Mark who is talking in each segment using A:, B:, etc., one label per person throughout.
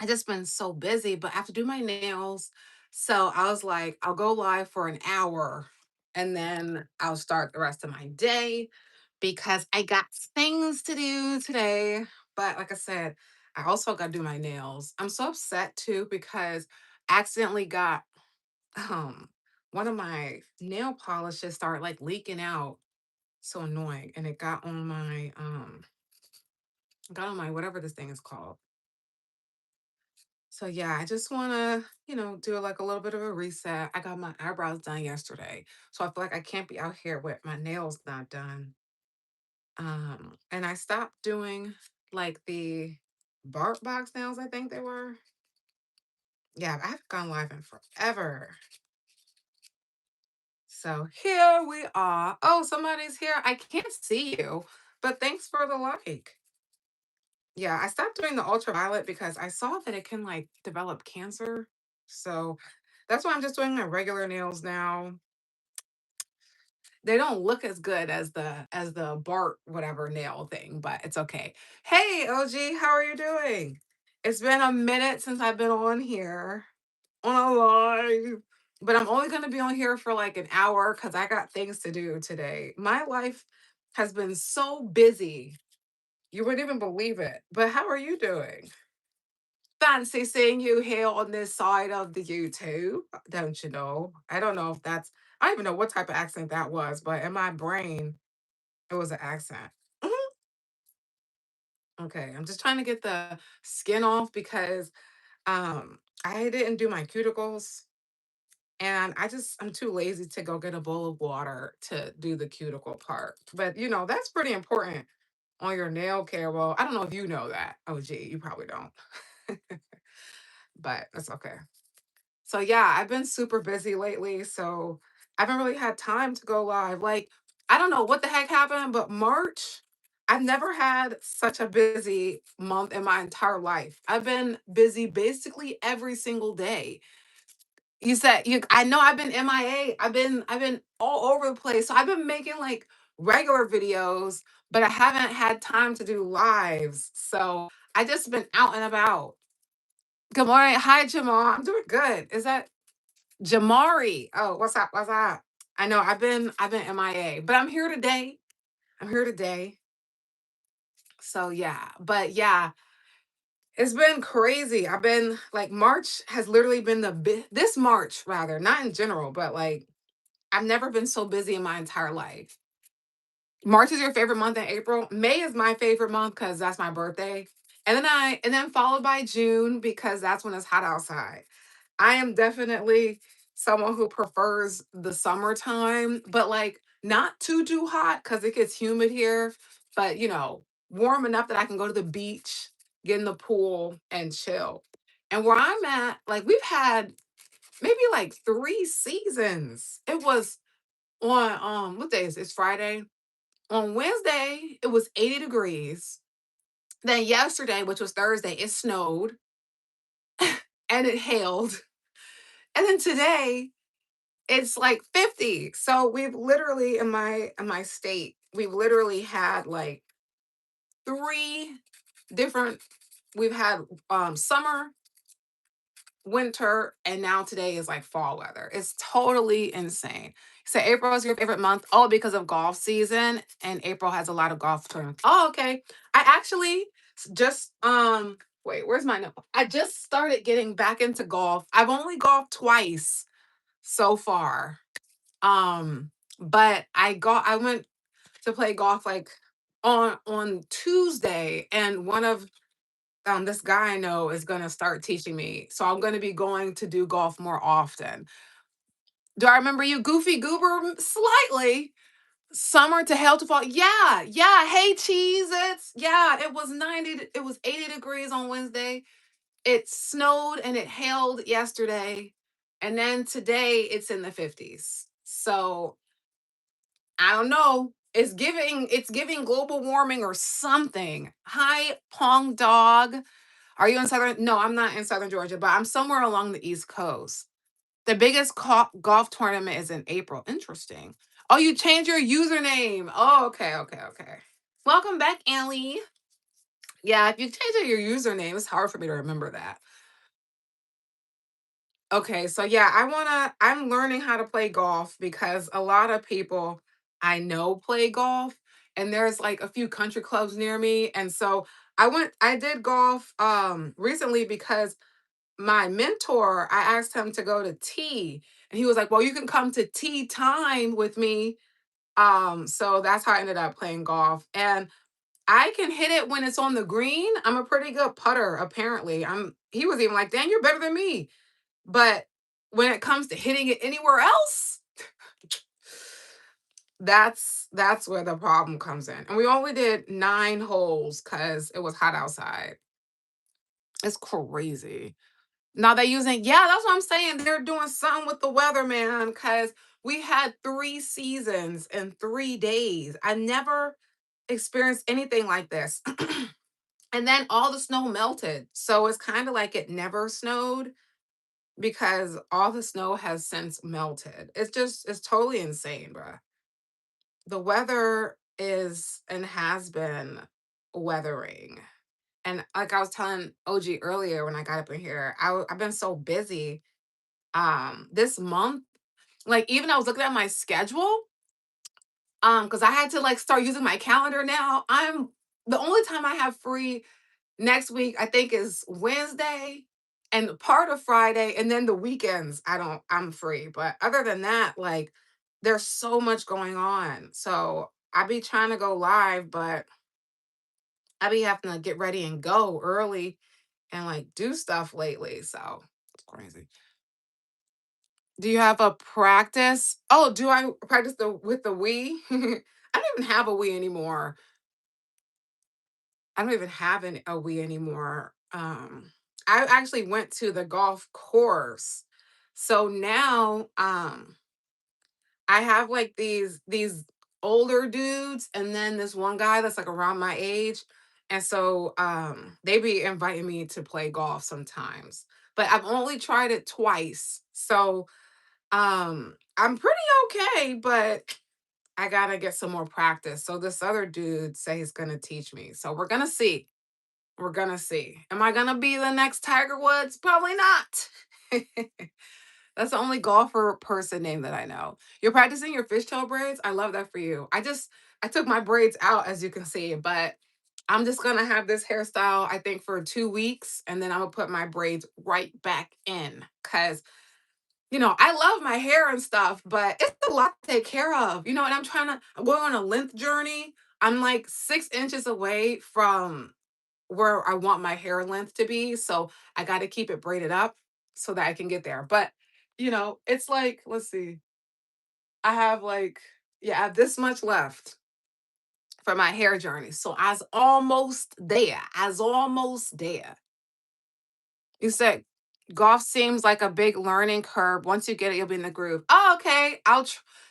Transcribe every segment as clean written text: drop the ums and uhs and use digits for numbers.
A: I just been so busy, but I have to do my nails. So I was like, I'll go live for an hour and then I'll start the rest of my day because I got things to do today. But like I said, I also got to do my nails. I'm so upset too because I accidentally got um one of my nail polishes started like leaking out. So annoying. And it got on my whatever this thing is called. So yeah, I just want to, do like a little bit of a reset. I got my eyebrows done yesterday. So I feel like I can't be out here with my nails not done. And I stopped doing like the bark box nails, I think they were. Yeah, I haven't gone live in forever. So here we are. Oh, somebody's here. I can't see you, but thanks for the like. Yeah, I stopped doing the ultraviolet because I saw that it can like develop cancer. So that's why I'm just doing my regular nails now. They don't look as good as the Bart whatever nail thing, but it's okay. Hey OG, how are you doing? It's been a minute since I've been on here on a live. But I'm only gonna be on here for like an hour because I got things to do today. My life has been so busy. You wouldn't even believe it. But how are you doing? Fancy seeing you here on this side of the YouTube, don't you know? I don't know if that's, I don't even know what type of accent that was, but in my brain, it was an accent. Mhm. Okay, I'm just trying to get the skin off because I didn't do my cuticles and I'm too lazy to go get a bowl of water to do the cuticle part. But that's pretty important on your nail care. Well, I don't know if you know that. Oh gee, you probably don't. But that's okay. So yeah, I've been super busy lately, so I haven't really had time to go live. Like, I don't know what the heck happened, but March, I've never had such a busy month in my entire life. I've been busy basically every single day. You said you I know I've been MIA. I've been all over the place. So I've been making like regular videos, but I haven't had time to do lives. So I just been out and about. Good morning. Hi, Jamal. I'm doing good. Is that Jamari? Oh, what's up? What's up? I know I've been MIA, but I'm here today. I'm here today. So yeah, but yeah, it's been crazy. I've been like March has literally been this March rather, not in general, but like I've never been so busy in my entire life. March is your favorite month in April. May is my favorite month because that's my birthday. And then followed by June because that's when it's hot outside. I am definitely someone who prefers the summertime, but like not too hot because it gets humid here, but warm enough that I can go to the beach, get in the pool, and chill. And where I'm at, like we've had maybe like 3 seasons. It was on what day is it? It's Friday. On Wednesday, it was 80 degrees. Then yesterday, which was Thursday, it snowed and it hailed. And then today, it's like 50. So we've literally in my state, we've literally had like three different we've had summer, winter, and now today is like fall weather. It's totally insane. So April is your favorite month. Oh, because of golf season, and April has a lot of golf tournaments. Oh, okay. I actually just wait, where's my note? I just started getting back into golf. I've only golfed twice so far. But I went to play golf like on Tuesday, and one of this guy I know is gonna start teaching me. So I'm gonna be going to do golf more often. Do I remember you, Goofy Goober? Slightly. Summer to hell to fall. Yeah, yeah. Hey, cheese. Yeah. It was 80 degrees on Wednesday. It snowed and it hailed yesterday, and then today it's in the 50s. So I don't know. It's giving global warming or something. Hi, Pong Dog. Are you in Southern? No, I'm not in Southern Georgia, but I'm somewhere along the East Coast. The biggest golf tournament is in April. Interesting. Oh, you changed your username. Oh, okay, okay, okay. Welcome back, Ellie. Yeah, if you change your username, it's hard for me to remember that. Okay, so yeah, I'm learning how to play golf because a lot of people I know play golf and there's like a few country clubs near me. And so I did golf recently because my mentor, I asked him to go to tea and he was like, "Well, you can come to tea time with me." So that's how I ended up playing golf. And I can hit it when it's on the green. I'm a pretty good putter, apparently. He was even like, "Dan, you're better than me." But when it comes to hitting it anywhere else, that's where the problem comes in. And we only did 9 holes because it was hot outside. It's crazy. Now they're using, yeah, that's what I'm saying. They're doing something with the weather, man, because we had 3 seasons in 3 days. I never experienced anything like this. And then all the snow melted. So it's kind of like it never snowed because all the snow has since melted. It's totally insane, bruh. The weather is and has been weathering. And like I was telling OG earlier when I got up in here, I've been so busy this month. Like even I was looking at my schedule because I had to like start using my calendar now. I'm the only time I have free next week, I think, is Wednesday and part of Friday, and then the weekends, I'm free. But other than that, like, there's so much going on. So I be trying to go live, but I be having to get ready and go early and like do stuff lately. So it's crazy. Do you have a practice? Oh, do I practice with the Wii? I don't even have a Wii anymore. I don't even have a Wii anymore. I actually went to the golf course. So now I have like these older dudes and then this one guy that's like around my age. And so they be inviting me to play golf sometimes. But I've only tried it twice. So I'm pretty okay, but I gotta get some more practice. So this other dude say he's gonna teach me. So we're gonna see. We're gonna see. Am I gonna be the next Tiger Woods? Probably not. That's the only golfer person name that I know. You're practicing your fishtail braids? I love that for you. I took my braids out as you can see, but I'm just gonna have this hairstyle, I think, for 2 weeks, and then I'm gonna put my braids right back in. Cause I love my hair and stuff, but it's a lot to take care of. And I'm going on a length journey. I'm like 6 inches away from where I want my hair length to be. So I got to keep it braided up so that I can get there. But, it's like, let's see, I have like, yeah, I have this much left for my hair journey. So I was almost there. I was almost there. You said golf seems like a big learning curve. Once you get it, you'll be in the groove. Oh, okay.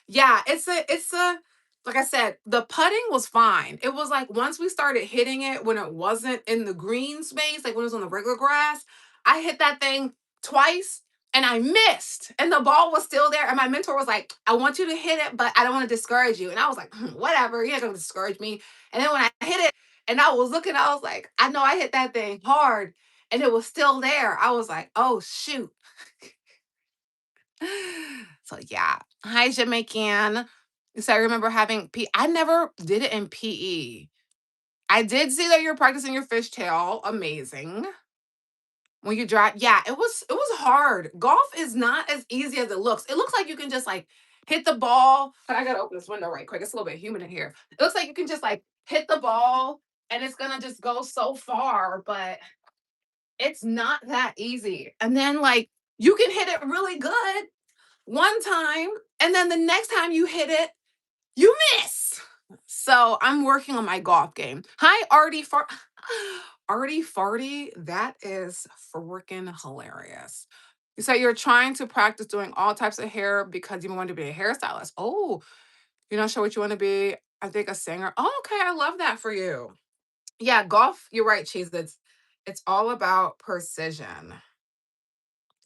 A: Yeah, it's a like I said, the putting was fine. It was like once we started hitting it when it wasn't in the green space, like when it was on the regular grass, I hit that thing twice and I missed. And the ball was still there. And my mentor was like, I want you to hit it, but I don't want to discourage you. And I was like, whatever, you're not gonna discourage me. And then when I hit it and I was looking, I was like, I know I hit that thing hard and it was still there. I was like, oh shoot. So yeah. Hi, Jamaican. So I remember having I never did it in PE. I did see that you're practicing your fishtail. Amazing. When you drive, yeah, it was hard. Golf is not as easy as it looks. It looks like you can just like hit the ball. But I gotta open this window right quick. It's a little bit humid in here. It looks like you can just like hit the ball and it's gonna just go so far, but it's not that easy. And then like you can hit it really good one time, and then the next time you hit it, you miss. So I'm working on my golf game. Hi, Artie Artie Farty. That is freaking hilarious. So you're trying to practice doing all types of hair because you want to be a hairstylist. Oh, you're not sure what you want to be. I think a singer. Oh, okay. I love that for you. Yeah, golf, you're right, Cheese. It's all about precision.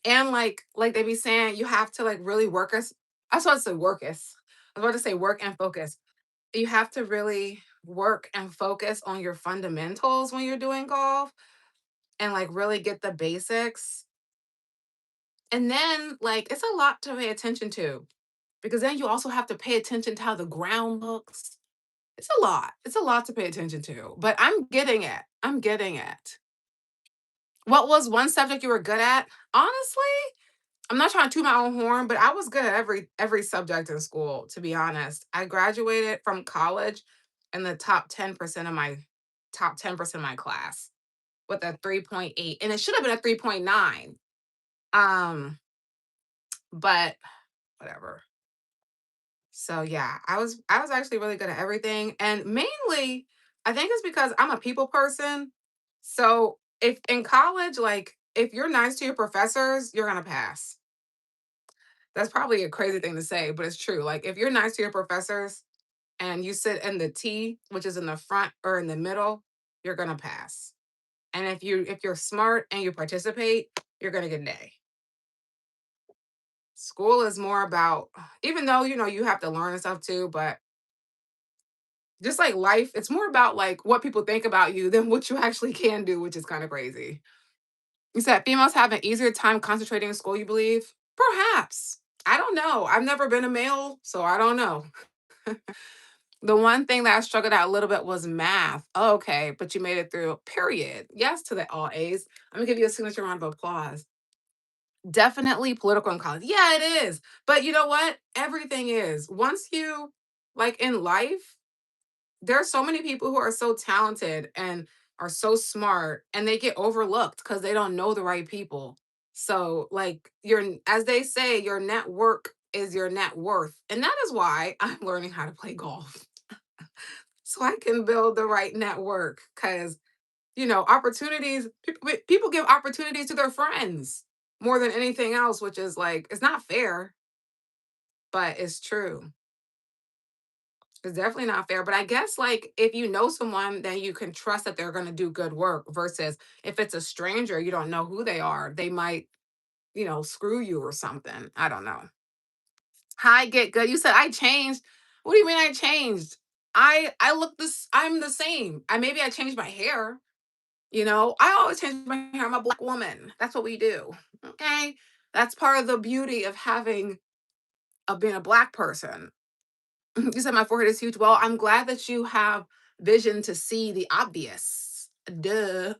A: And like they be saying, you have to like really I was about to say work us. I was about to say work and focus. You have to really work and focus on your fundamentals when you're doing golf and like really get the basics. And then like it's a lot to pay attention to because then you also have to pay attention to how the ground looks. It's a lot. It's a lot to pay attention to, but I'm getting it. I'm getting it. What was one subject you were good at? Honestly, I'm not trying to toot my own horn, but I was good at every subject in school, to be honest. I graduated from college in the top 10% of my class with a 3.8. And it should have been a 3.9. But whatever. So yeah, I was actually really good at everything. And mainly, I think it's because I'm a people person. So if in college, like if you're nice to your professors, you're gonna pass. That's probably a crazy thing to say, but it's true. Like if you're nice to your professors and you sit in the T, which is in the front or in the middle, you're gonna pass. And if you're smart and you participate, you're gonna get an A. School is more about, even though you have to learn and stuff too, but just like life, it's more about like what people think about you than what you actually can do, which is kind of crazy. You said females have an easier time concentrating in school, you believe? Perhaps. I don't know. I've never been a male, so I don't know. The one thing that I struggled out a little bit was math. Oh, okay, but you made it through. Period. Yes to the all A's. I'm gonna give you a signature round of applause. Definitely political in college. Yeah, it is. But you know what? Everything is. Once you like in life, there are so many people who are so talented and are so smart and they get overlooked because they don't know the right people. So, like, as they say, your network is your net worth. And that is why I'm learning how to play golf so I can build the right network. Because, opportunities, people give opportunities to their friends more than anything else, which is like, it's not fair, but it's true. It's definitely not fair, but I guess, like, if you know someone, then you can trust that they're gonna do good work versus if it's a stranger, you don't know who they are. They might, screw you or something. I don't know. Hi, get good. You said I changed. What do you mean I changed? I look this I'm the same. I changed my hair, I always change my hair. I'm a black woman. That's what we do. Okay? That's part of the beauty of being a black person. You said my forehead is huge. Well, I'm glad that you have vision to see the obvious. Duh.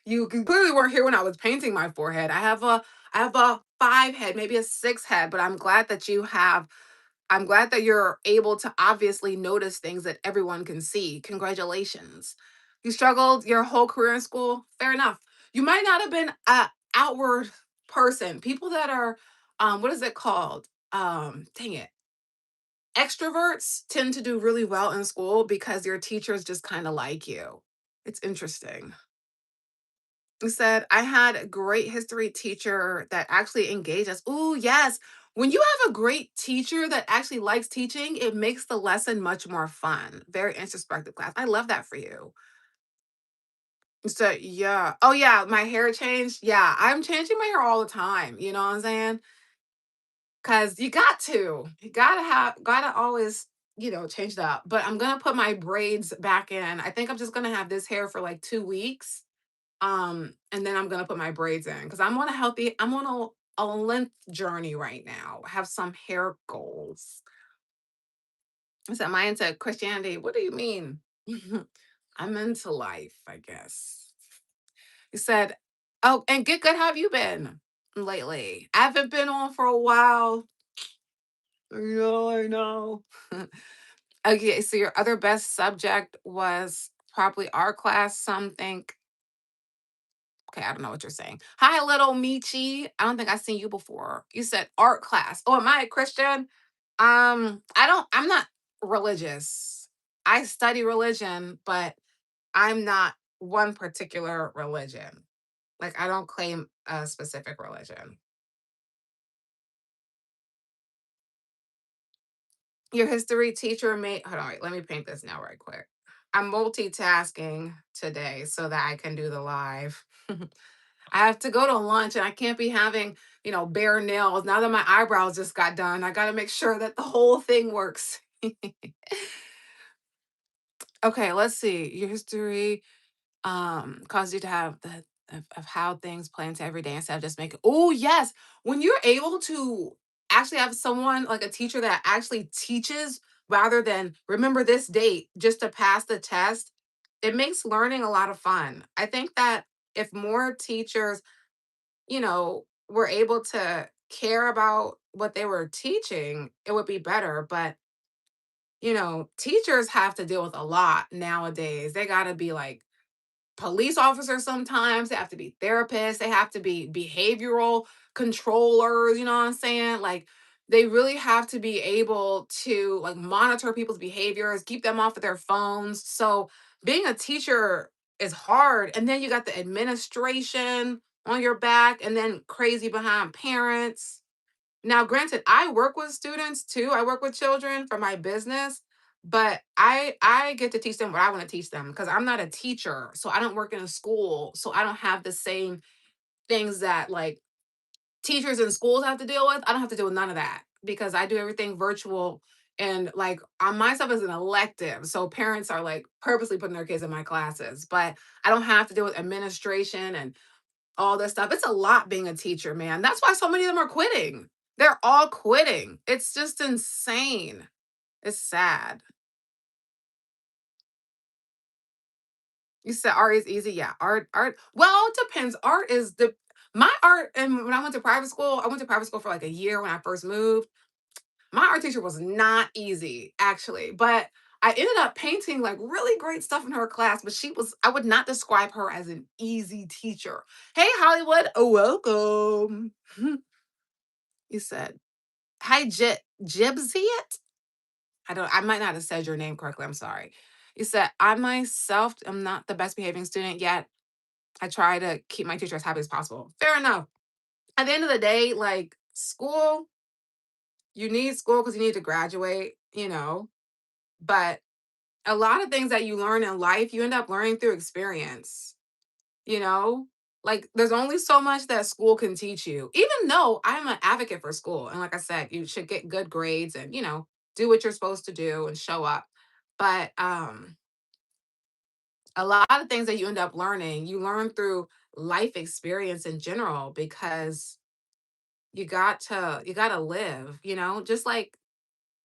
A: Clearly weren't here when I was painting my forehead. I have a five head, maybe a six head, but I'm glad that you're able to obviously notice things that everyone can see. Congratulations. You struggled your whole career in school. Fair enough. You might not have been a outward person. People that are what is it called? Dang it, extroverts tend to do really well in school because your teachers just kind of like you. It's interesting. He said, I had a great history teacher that actually engaged us. Ooh, yes. When you have a great teacher that actually likes teaching, it makes the lesson much more fun. Very introspective class. I love that for you. So, yeah. Oh, yeah. My hair changed. Yeah. I'm changing my hair all the time. You know what I'm saying? Cause you got to. You gotta always, change it up. But I'm gonna put my braids back in. I think I'm just gonna have this hair for like 2 weeks. And then I'm gonna put my braids in because I'm on a length journey right now. I have some hair goals. I said, am I into Christianity? What do you mean? I'm into life, I guess. He said, oh, and get good, how have you been lately? I haven't been on for a while. Yeah, I know. Okay, so your other best subject was probably art class. Some think, okay, I don't know what you're saying. Hi, little Michi. I don't think I've seen you before. You said art class. Oh, am I a Christian? I'm not religious. I study religion, but I'm not one particular religion. Like, I don't claim a specific religion. Your history teacher made hold on, wait, let me paint this now right quick. I'm multitasking today so that I can do the live. I have to go to lunch and I can't be having, bare nails. Now that my eyebrows just got done, I got to make sure that the whole thing works. Okay, let's see. Your history caused you to have the of how things play into every day instead of just making. Oh yes, when you're able to actually have someone like a teacher that actually teaches rather than remember this date just to pass the test, it makes learning a lot of fun. I think that if more teachers, were able to care about what they were teaching, it would be better. But teachers have to deal with a lot nowadays. They got to be like police officers sometimes, they have to be therapists, they have to be behavioral controllers, you know what I'm saying? Like they really have to be able to like monitor people's behaviors, keep them off of their phones. So being a teacher is hard. And then you got the administration on your back and then crazy behind parents. Now, granted, I work with students too. I work with children for my business, but I get to teach them what I want to teach them because I'm not a teacher. So I don't work in a school. So I don't have the same things that like teachers in schools have to deal with. I don't have to deal with none of that because I do everything virtual and like on my stuff is an elective. So parents are like purposely putting their kids in my classes, but I don't have to deal with administration and all this stuff. It's a lot being a teacher, man. That's why so many of them are quitting. They're all quitting. It's just insane. It's sad. You said art is easy. Yeah, art. Well, it depends. Art is the my art. And when I went to private school, I went to private school for like a year when I first moved. My art teacher was not easy, actually, but I ended up painting like really great stuff in her class. But I would not describe her as an easy teacher. Hey, Hollywood, welcome. You said hi, Jibsiet. I might not have said your name correctly. I'm sorry. You said, I myself am not the best behaving student yet. I try to keep my teacher as happy as possible. Fair enough. At the end of the day, like school, you need school because you need to graduate, but a lot of things that you learn in life, you end up learning through experience, you know? Like there's only so much that school can teach you. Even though I'm an advocate for school. And like I said, you should get good grades and, do what you're supposed to do and show up. But a lot of things that you end up learning, you learn through life experience in general because you got to live, just like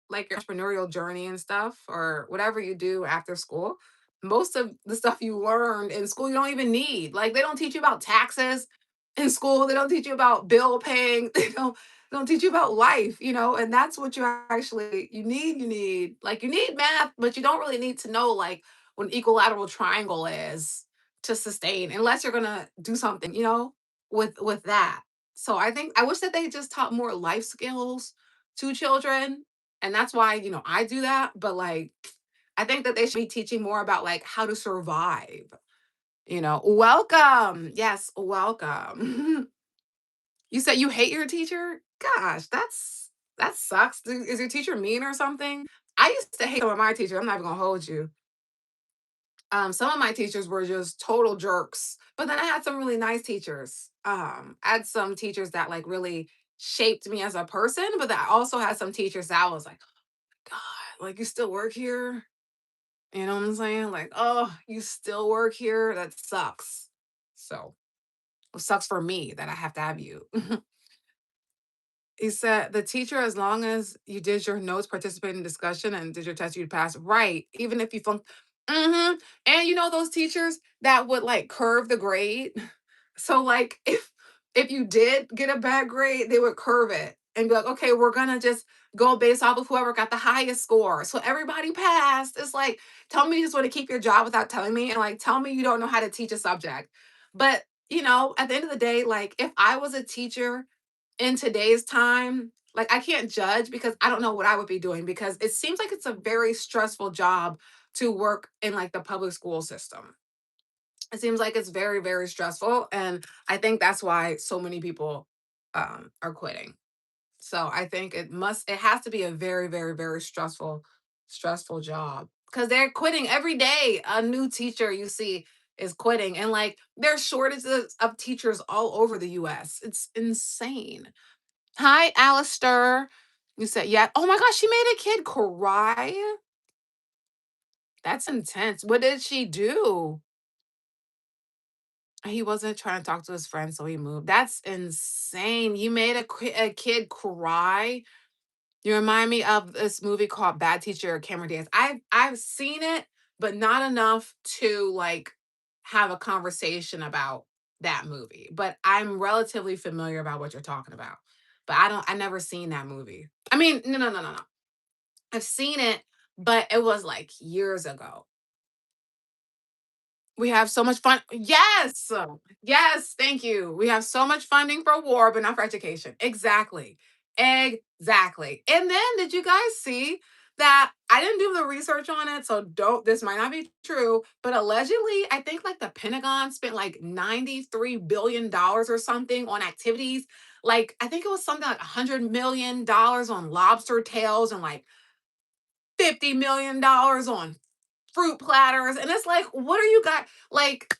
A: your entrepreneurial journey and stuff or whatever you do after school. Most of the stuff you learned in school you don't even need. Like they don't teach you about taxes in school. They don't teach you about bill paying. They don't teach you about life, and that's what you need math, but you don't really need to know like what an equilateral triangle is to sustain unless you're gonna do something, with that. So I think I wish that they just taught more life skills to children, and that's why, I do that, but, like, I think that they should be teaching more about, like, how to survive, Welcome. Yes, welcome. You said you hate your teacher? Gosh, that sucks. Is your teacher mean or something? I used to hate some of my teachers, I'm not even gonna hold you. Some of my teachers were just total jerks, but then I had some really nice teachers. I had some teachers that, like, really shaped me as a person, but I also had some teachers that I was like, God, like you still work here? You know what I'm saying? Like, oh, you still work here? That sucks. So it sucks for me that I have to have you. He said the teacher, as long as you did your notes, participated in discussion, and did your test, you'd pass. Right. Even if you flunked. And those teachers that would like curve the grade. So like if you did get a bad grade, they would curve it and be like, okay, we're gonna just go based off of whoever got the highest score. So everybody passed. It's like, tell me you just want to keep your job without telling me, and like tell me you don't know how to teach a subject. But at the end of the day, like if I was a teacher in today's time, like I can't judge because I don't know what I would be doing because it seems like it's a very stressful job to work in like the public school system. It seems like it's very, very stressful. And I think that's why so many people are quitting. So I think it has to be a very, very, very stressful job because they're quitting every day. A new teacher you see is quitting. And like there's shortages of teachers all over the US. It's insane. Hi, Alistair. You said, yeah. Oh my gosh, she made a kid cry. That's intense. What did she do? He wasn't trying to talk to his friend, so he moved. That's insane. You made a kid cry. You remind me of this movie called Bad Teacher, Cameron Diaz. I've seen it, but not enough to like have a conversation about that movie. But I'm relatively familiar about what you're talking about. But I never seen that movie. I mean, no. I've seen it, but it was like years ago. We have so much fun. Yes. Yes, thank you. We have so much funding for war, but not for education. Exactly. Exactly. And then did you guys see that I didn't do the research on it, so don't this might not be true, but allegedly, I think like the Pentagon spent like $93 billion dollars or something on activities. Like I think it was something like $100 million on lobster tails and like $50 million on fruit platters. And it's like, what are you guys like?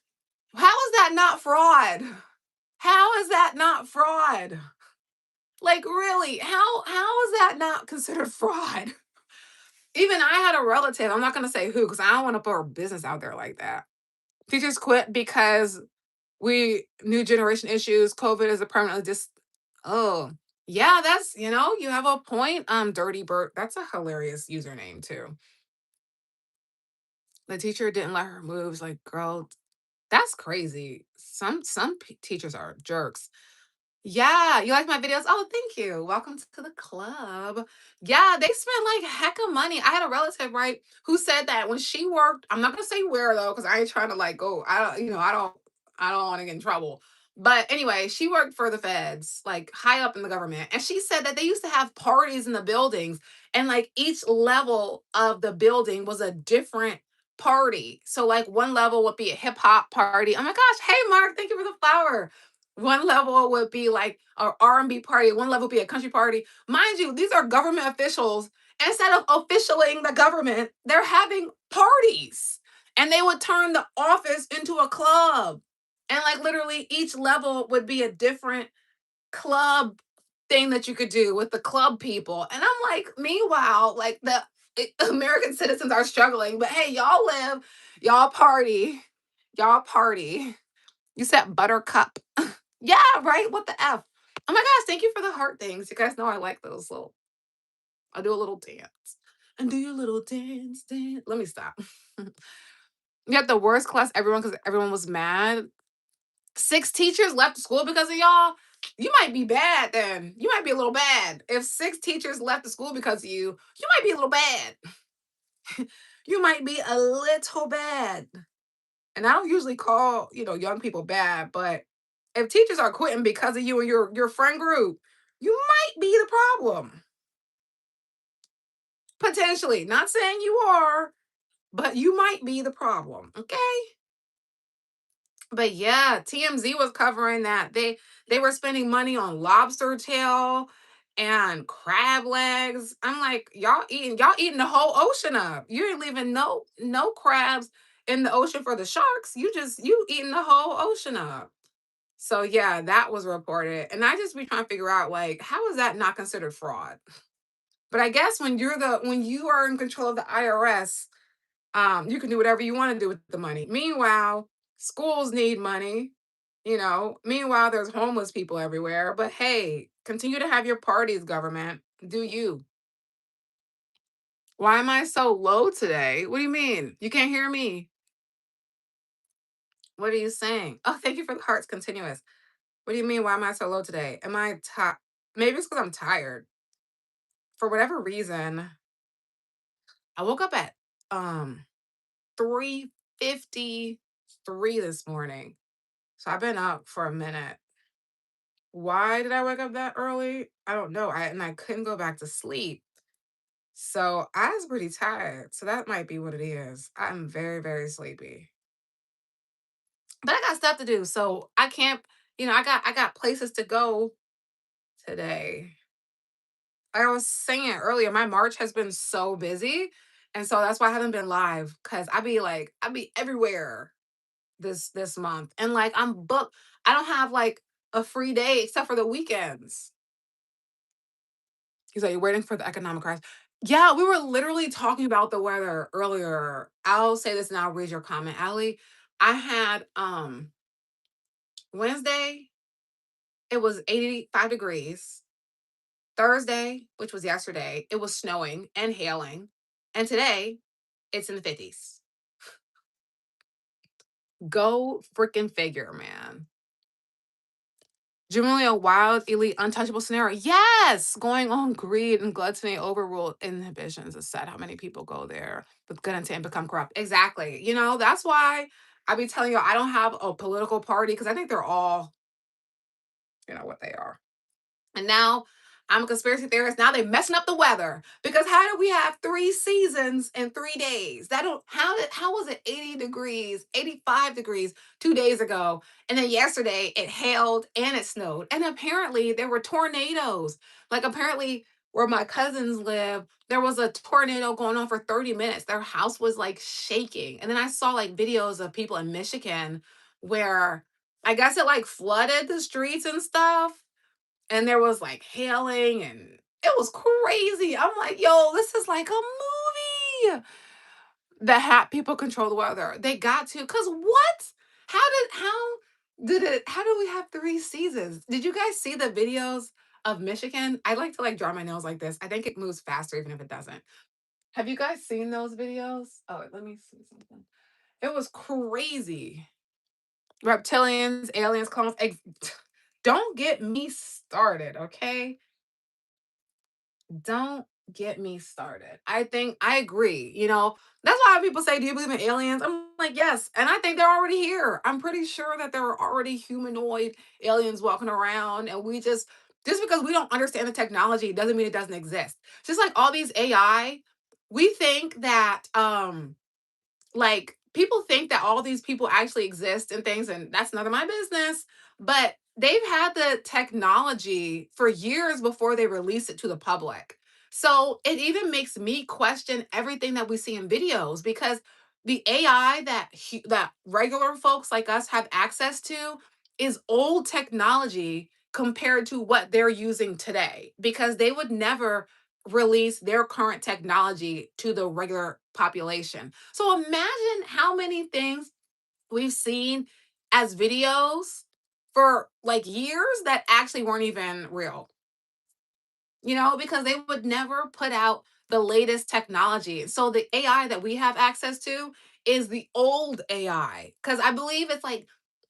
A: How is that not fraud? How is that not fraud? Like really, how is that not considered fraud? Even I had a relative, I'm not gonna say who, because I don't want to put her business out there like that. She just quit because we new generation issues, COVID is a permanently just oh. Yeah, that's you have a point. Dirty Bird. That's a hilarious username too. The teacher didn't let her move. It's like, girl, that's crazy. Some teachers are jerks. Yeah, you like my videos? Oh, thank you. Welcome to the club. Yeah, they spent like heck of money. I had a relative, right, who said that when she worked, I'm not gonna say where though, because I ain't trying to like go. I don't, I don't want to get in trouble. But anyway, she worked for the feds, like high up in the government. And she said that they used to have parties in the buildings, and like each level of the building was a different party. So like one level would be a hip hop party. Oh my gosh, hey Mark, thank you for the flower. One level would be like a R&B party, one level would be a country party. Mind you, these are government officials. Instead of officialing the government, they're having parties. And they would turn the office into a club. And like literally each level would be a different club thing that you could do with the club people. And I'm like, meanwhile, like the American citizens are struggling, but hey, y'all live, y'all party, y'all party. You said buttercup. Yeah, right? What the F? Oh my gosh, thank you for the heart things. You guys know I like those little, I'll do a little dance. And do your little dance, dance. Let me stop. You had the worst class everyone because everyone was mad. Six teachers left the school because of y'all. You might be bad then. You might be a little bad. If six teachers left the school because of you, you might be a little bad. You might be a little bad. And I don't usually call, young people bad, but if teachers are quitting because of you and your friend group, you might be the problem. Potentially. Not saying you are, but you might be the problem. Okay? But yeah, TMZ was covering that. They were spending money on lobster tail and crab legs. I'm like, y'all eating the whole ocean up. You ain't leaving no crabs in the ocean for the sharks. You eating the whole ocean up. So yeah, that was reported. And I just be trying to figure out like how is that not considered fraud? But I guess when you are in control of the IRS, you can do whatever you want to do with the money. Meanwhile, schools need money. Meanwhile, there's homeless people everywhere. But hey, continue to have your parties, government. Do you? Why am I so low today? What do you mean? You can't hear me? What are you saying? Oh, thank you for the hearts continuous. What do you mean? Why am I so low today? Am I tired? Maybe it's because I'm tired. For whatever reason, I woke up at 3:53 this morning. So I've been up for a minute. Why did I wake up that early? I don't know. I couldn't go back to sleep. So I was pretty tired. So that might be what it is. I'm very, very sleepy. But I got stuff to do. So I can't, I got places to go today. I was saying it earlier, my March has been so busy. And so that's why I haven't been live. Cause I be everywhere this month. And like I'm booked. I don't have like a free day except for the weekends. He's like, you're waiting for the economic crisis. Yeah, we were literally talking about the weather earlier. I'll say this and I'll read your comment, Allie. I had Wednesday, it was 85 degrees. Thursday, which was yesterday, it was snowing and hailing. And today, it's in the 50s. Go freaking figure, man. Generally a wild, elite, untouchable scenario. Yes! Going on greed and gluttony overrule inhibitions. It's sad how many people go there with good intent and become corrupt. Exactly. That's why I be telling you I don't have a political party because I think they're all, what they are. And now I'm a conspiracy theorist. Now they're messing up the weather because how did we have 3 seasons in 3 days? That don't how was it 80 degrees, 85 degrees 2 days ago, and then yesterday it hailed and it snowed, and apparently there were tornadoes. Like apparently where my cousins live, there was a tornado going on for 30 minutes. Their house was like shaking, and then I saw like videos of people in Michigan where I guess it like flooded the streets and stuff and there was like hailing and it was crazy. I'm like, yo, this is like a movie. The hat people control the weather. They got to, cause what? How do we have 3 seasons? Did you guys see the videos of Michigan? I like to like draw my nails like this. I think it moves faster even if it doesn't. Have you guys seen those videos? Oh, let me see something. It was crazy. Reptilians, aliens, clones. Don't get me started, okay? Don't get me started. I think I agree. That's why people say, do you believe in aliens? I'm like, yes. And I think they're already here. I'm pretty sure that there are already humanoid aliens walking around. And just because we don't understand the technology doesn't mean it doesn't exist. Just like all these AI, we think that like people think that all these people actually exist and things, and that's none of my business. But they've had the technology for years before they release it to the public. So it even makes me question everything that we see in videos because the AI that regular folks like us have access to is old technology compared to what they're using today because they would never release their current technology to the regular population. So imagine how many things we've seen as videos for like years that actually weren't even real, because they would never put out the latest technology. So the AI that we have access to is the old AI because I believe it's like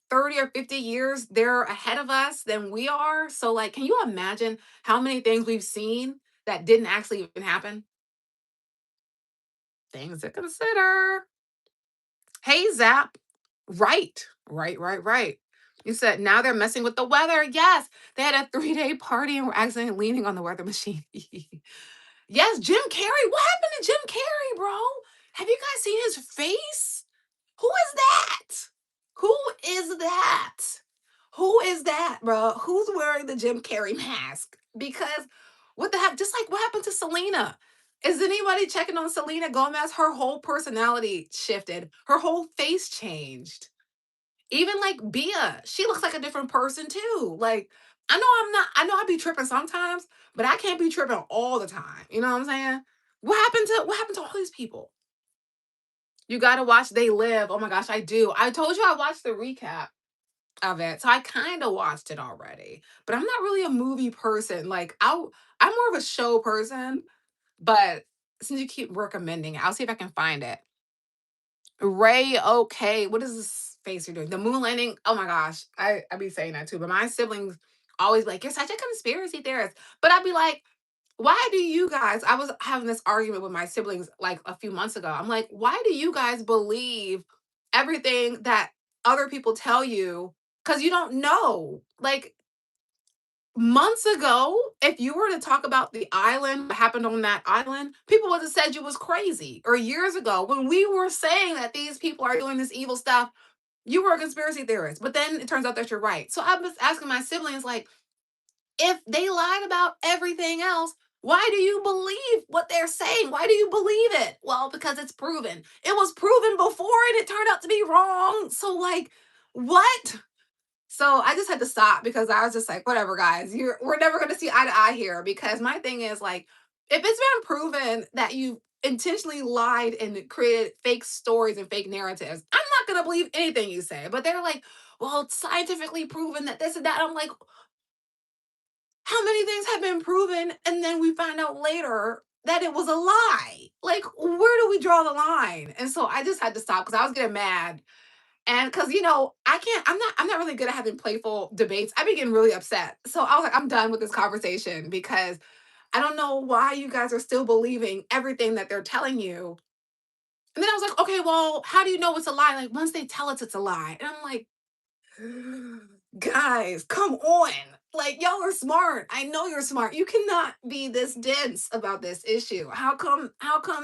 A: 30 or 50 years they're ahead of us than we are. So like can you imagine how many things we've seen that didn't actually even happen? Things to consider. Hey, Zap. Right. Right, right, right. You said now they're messing with the weather. Yes. They had a 3-day party and were accidentally leaning on the weather machine. Yes, Jim Carrey. What happened to Jim Carrey, bro? Have you guys seen his face? Who is that? Who is that? Who is that, bro? Who's wearing the Jim Carrey mask? Because what the heck? Just like what happened to Selena? Is anybody checking on Selena Gomez? Her whole personality shifted. Her whole face changed. Even like Bia, she looks like a different person too. Like I know I be tripping sometimes, but I can't be tripping all the time. You know what I'm saying? What happened to all these people? You gotta watch They Live. Oh my gosh, I do. I told you I watched the recap of it. So I kind of watched it already. But I'm not really a movie person. I'm more of a show person, but since you keep recommending it, I'll see if I can find it. Ray, okay. What is this face you're doing? The moon landing. Oh my gosh. I be saying that too. But my siblings always be like, you're such a conspiracy theorist. But I'd be like, why do you guys? I was having this argument with my siblings like a few months ago. I'm like, why do you guys believe everything that other people tell you? Because you don't know. Like months ago, if you were to talk about the island, what happened on that island, people would have said you was crazy. Or years ago, when we were saying that these people are doing this evil stuff, you were a conspiracy theorist. But then it turns out that you're right. So I was asking my siblings, like, if they lied about everything else, why do you believe what they're saying? Why do you believe it? Well, because it's proven. It was proven before and it turned out to be wrong. So, like, what? So I just had to stop because I was just like, whatever, guys, we're never gonna see eye to eye here. Because my thing is like If it's been proven that you intentionally lied and created fake stories and fake narratives, I'm not gonna believe anything you say. But they're like, well, it's scientifically proven that this and that. I'm like, how many things have been proven? And then we find out later that it was a lie. Like, where do we draw the line? And so I just had to stop because I was getting mad. And because I can't, I'm not really good at having playful debates. I be getting really upset. So I was like, I'm done with this conversation because I don't know why you guys are still believing everything that they're telling you. And then I was like, okay, well, how do you know it's a lie? Like once they tell us it's a lie. And I'm like, guys, come on. Like y'all are smart. I know you're smart. You cannot be this dense about this issue. How come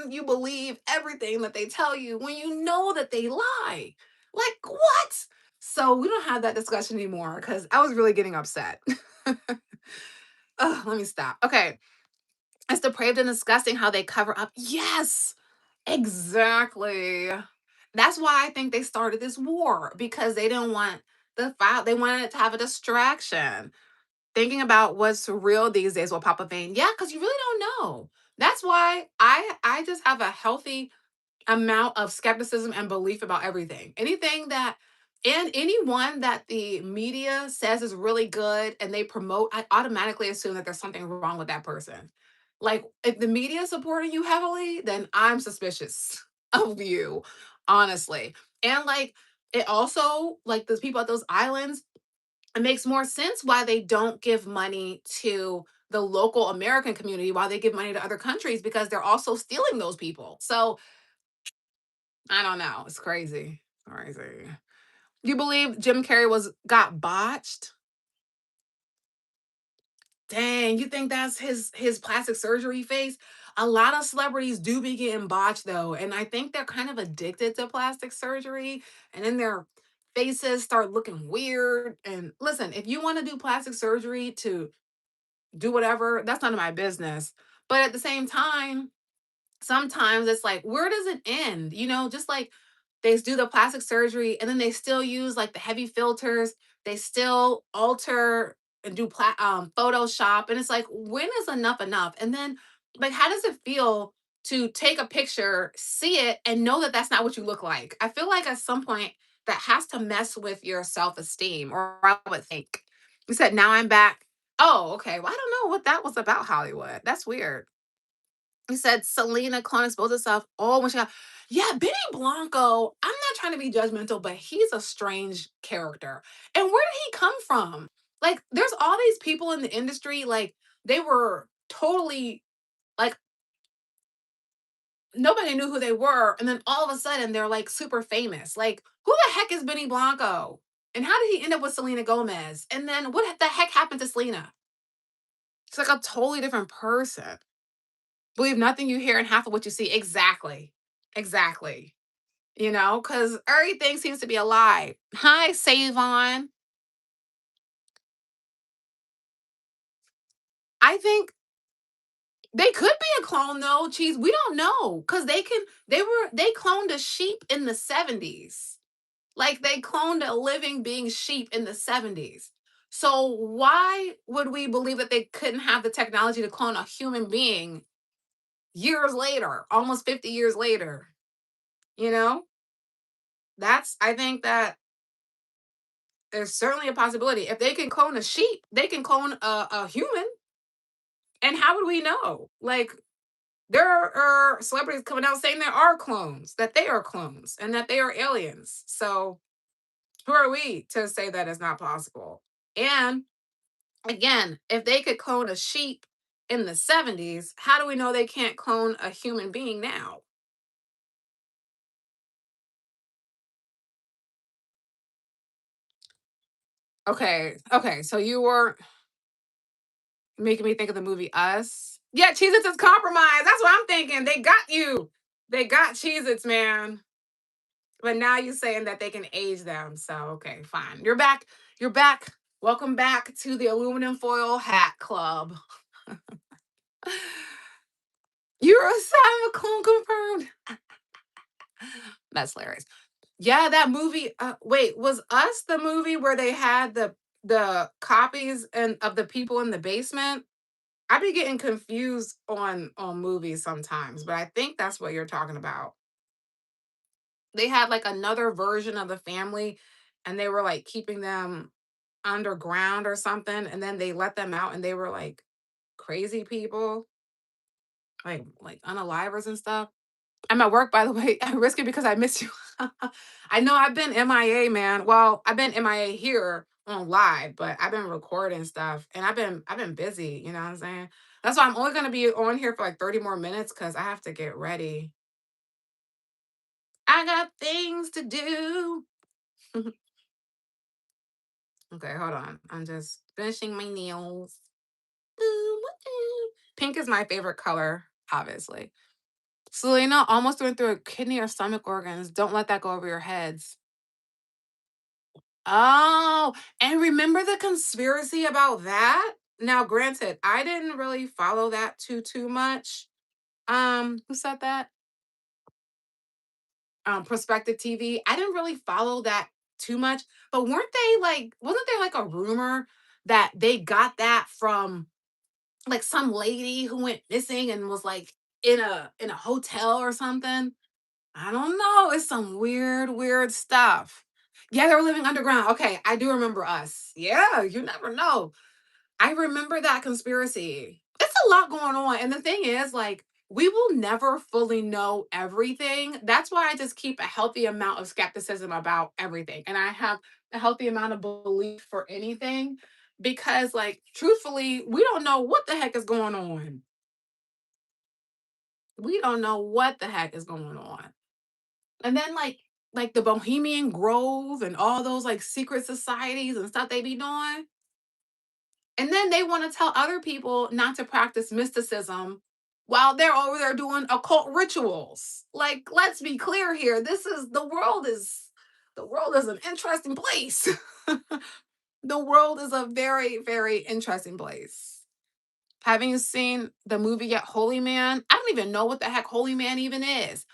A: you believe everything that they tell you when you know that they lie? Like what? So we don't have that discussion anymore because I was really getting upset. Ugh, let me stop. Okay. It's depraved and disgusting how they cover up. Yes, exactly. That's why I think they started this war because they didn't want the file. They wanted it to have a distraction. Thinking about what's real these days will pop up vein. Yeah, because you really don't know. That's why I just have a healthy amount of skepticism and belief about everything. Anything that and anyone that the media says is really good and they promote, I automatically assume that there's something wrong with that person. Like if the media is supporting you heavily, then I'm suspicious of you, honestly. And like it also, like those people at those islands, it makes more sense why they don't give money to the local American community while they give money to other countries because they're also stealing those people. So I don't know. It's crazy. Crazy. You believe Jim Carrey was got botched? Dang, you think that's his plastic surgery face? A lot of celebrities do be getting botched though, and I think they're kind of addicted to plastic surgery, and then their faces start looking weird. And listen, if you want to do plastic surgery to do whatever, that's none of my business. But at the same time, sometimes it's like, where does it end? Just like they do the plastic surgery and then they still use like the heavy filters. They still alter and do Photoshop. And it's like, when is enough enough? And then, like, how does it feel to take a picture, see it, and know that that's not what you look like? I feel like at some point that has to mess with your self esteem, or I would think. You said, now I'm back. Oh, okay. Well, I don't know what that was about, Hollywood. That's weird. You said Selena Clone exposed herself. Oh my god. Yeah, Benny Blanco. I'm not trying to be judgmental, but he's a strange character. And where did he come from? Like, there's all these people in the industry, like, they were totally like nobody knew who they were. And then all of a sudden they're like super famous. Like, who the heck is Benny Blanco? And how did he end up with Selena Gomez? And then what the heck happened to Selena? It's like a totally different person. Believe nothing you hear and half of what you see. Exactly. Exactly. Because everything seems to be a lie. Hi, Savon. I think they could be a clone though, cheese. We don't know. Because they cloned a sheep in the 70s. Like they cloned a living being sheep in the 70s. So why would we believe that they couldn't have the technology to clone a human being years later, almost 50 years later? You know? I think that there's certainly a possibility. If they can clone a sheep, they can clone a human. And how would we know? Like, there are celebrities coming out saying there are clones, that they are clones, and that they are aliens. So, who are we to say that is not possible? And again, if they could clone a sheep in the 70s, how do we know they can't clone a human being now? Okay, okay, so you were making me think of the movie Us. Yeah, Cheez Its is compromised. That's what I'm thinking. They got you. They got Cheez Its, man. But now you're saying that they can age them. So, okay, fine. You're back. You're back. Welcome back to the aluminum foil hat club. You're a Simon clone confirmed. That's hilarious. Yeah, that movie. Wait, was Us the movie where they had the copies and of the people in the basement? I be getting confused on movies sometimes, but I think that's what you're talking about. They had like another version of the family and they were like keeping them underground or something, and then they let them out and they were like crazy people, like unalivers and stuff. I'm at work, by the way. I risk it because I miss you. I know I've been MIA, man. Well, I've been MIA here on live, but I've been recording stuff and I've been busy, you know what I'm saying? That's why I'm only gonna be on here for like 30 more minutes because I have to get ready. I got things to do. Okay, hold on. I'm just finishing my nails. Ooh, ooh. Pink is my favorite color, obviously. Selena almost went through a kidney or stomach organs. Don't let that go over your heads. Oh, and remember the conspiracy about that? Now, granted, I didn't really follow that too much. Who said that? Perspective TV. I didn't really follow that too much, but weren't they like, wasn't there like a rumor that they got that from like some lady who went missing and was like in a hotel or something? I don't know. It's some weird stuff. Yeah, they were living underground. Okay, I do remember us. Yeah, you never know. I remember that conspiracy. It's a lot going on. And the thing is, like, we will never fully know everything. That's why I just keep a healthy amount of skepticism about everything. And I have a healthy amount of belief for anything because, like, truthfully, we don't know what the heck is going on. We don't know what the heck is going on. And then like the Bohemian Grove and all those like secret societies and stuff they be doing. And then they want to tell other people not to practice mysticism while they're over there doing occult rituals. Like, let's be clear here. This is the world is an interesting place. The world is a very interesting place. Having you seen the movie yet, Holy Man? I don't even know what the heck Holy Man even is.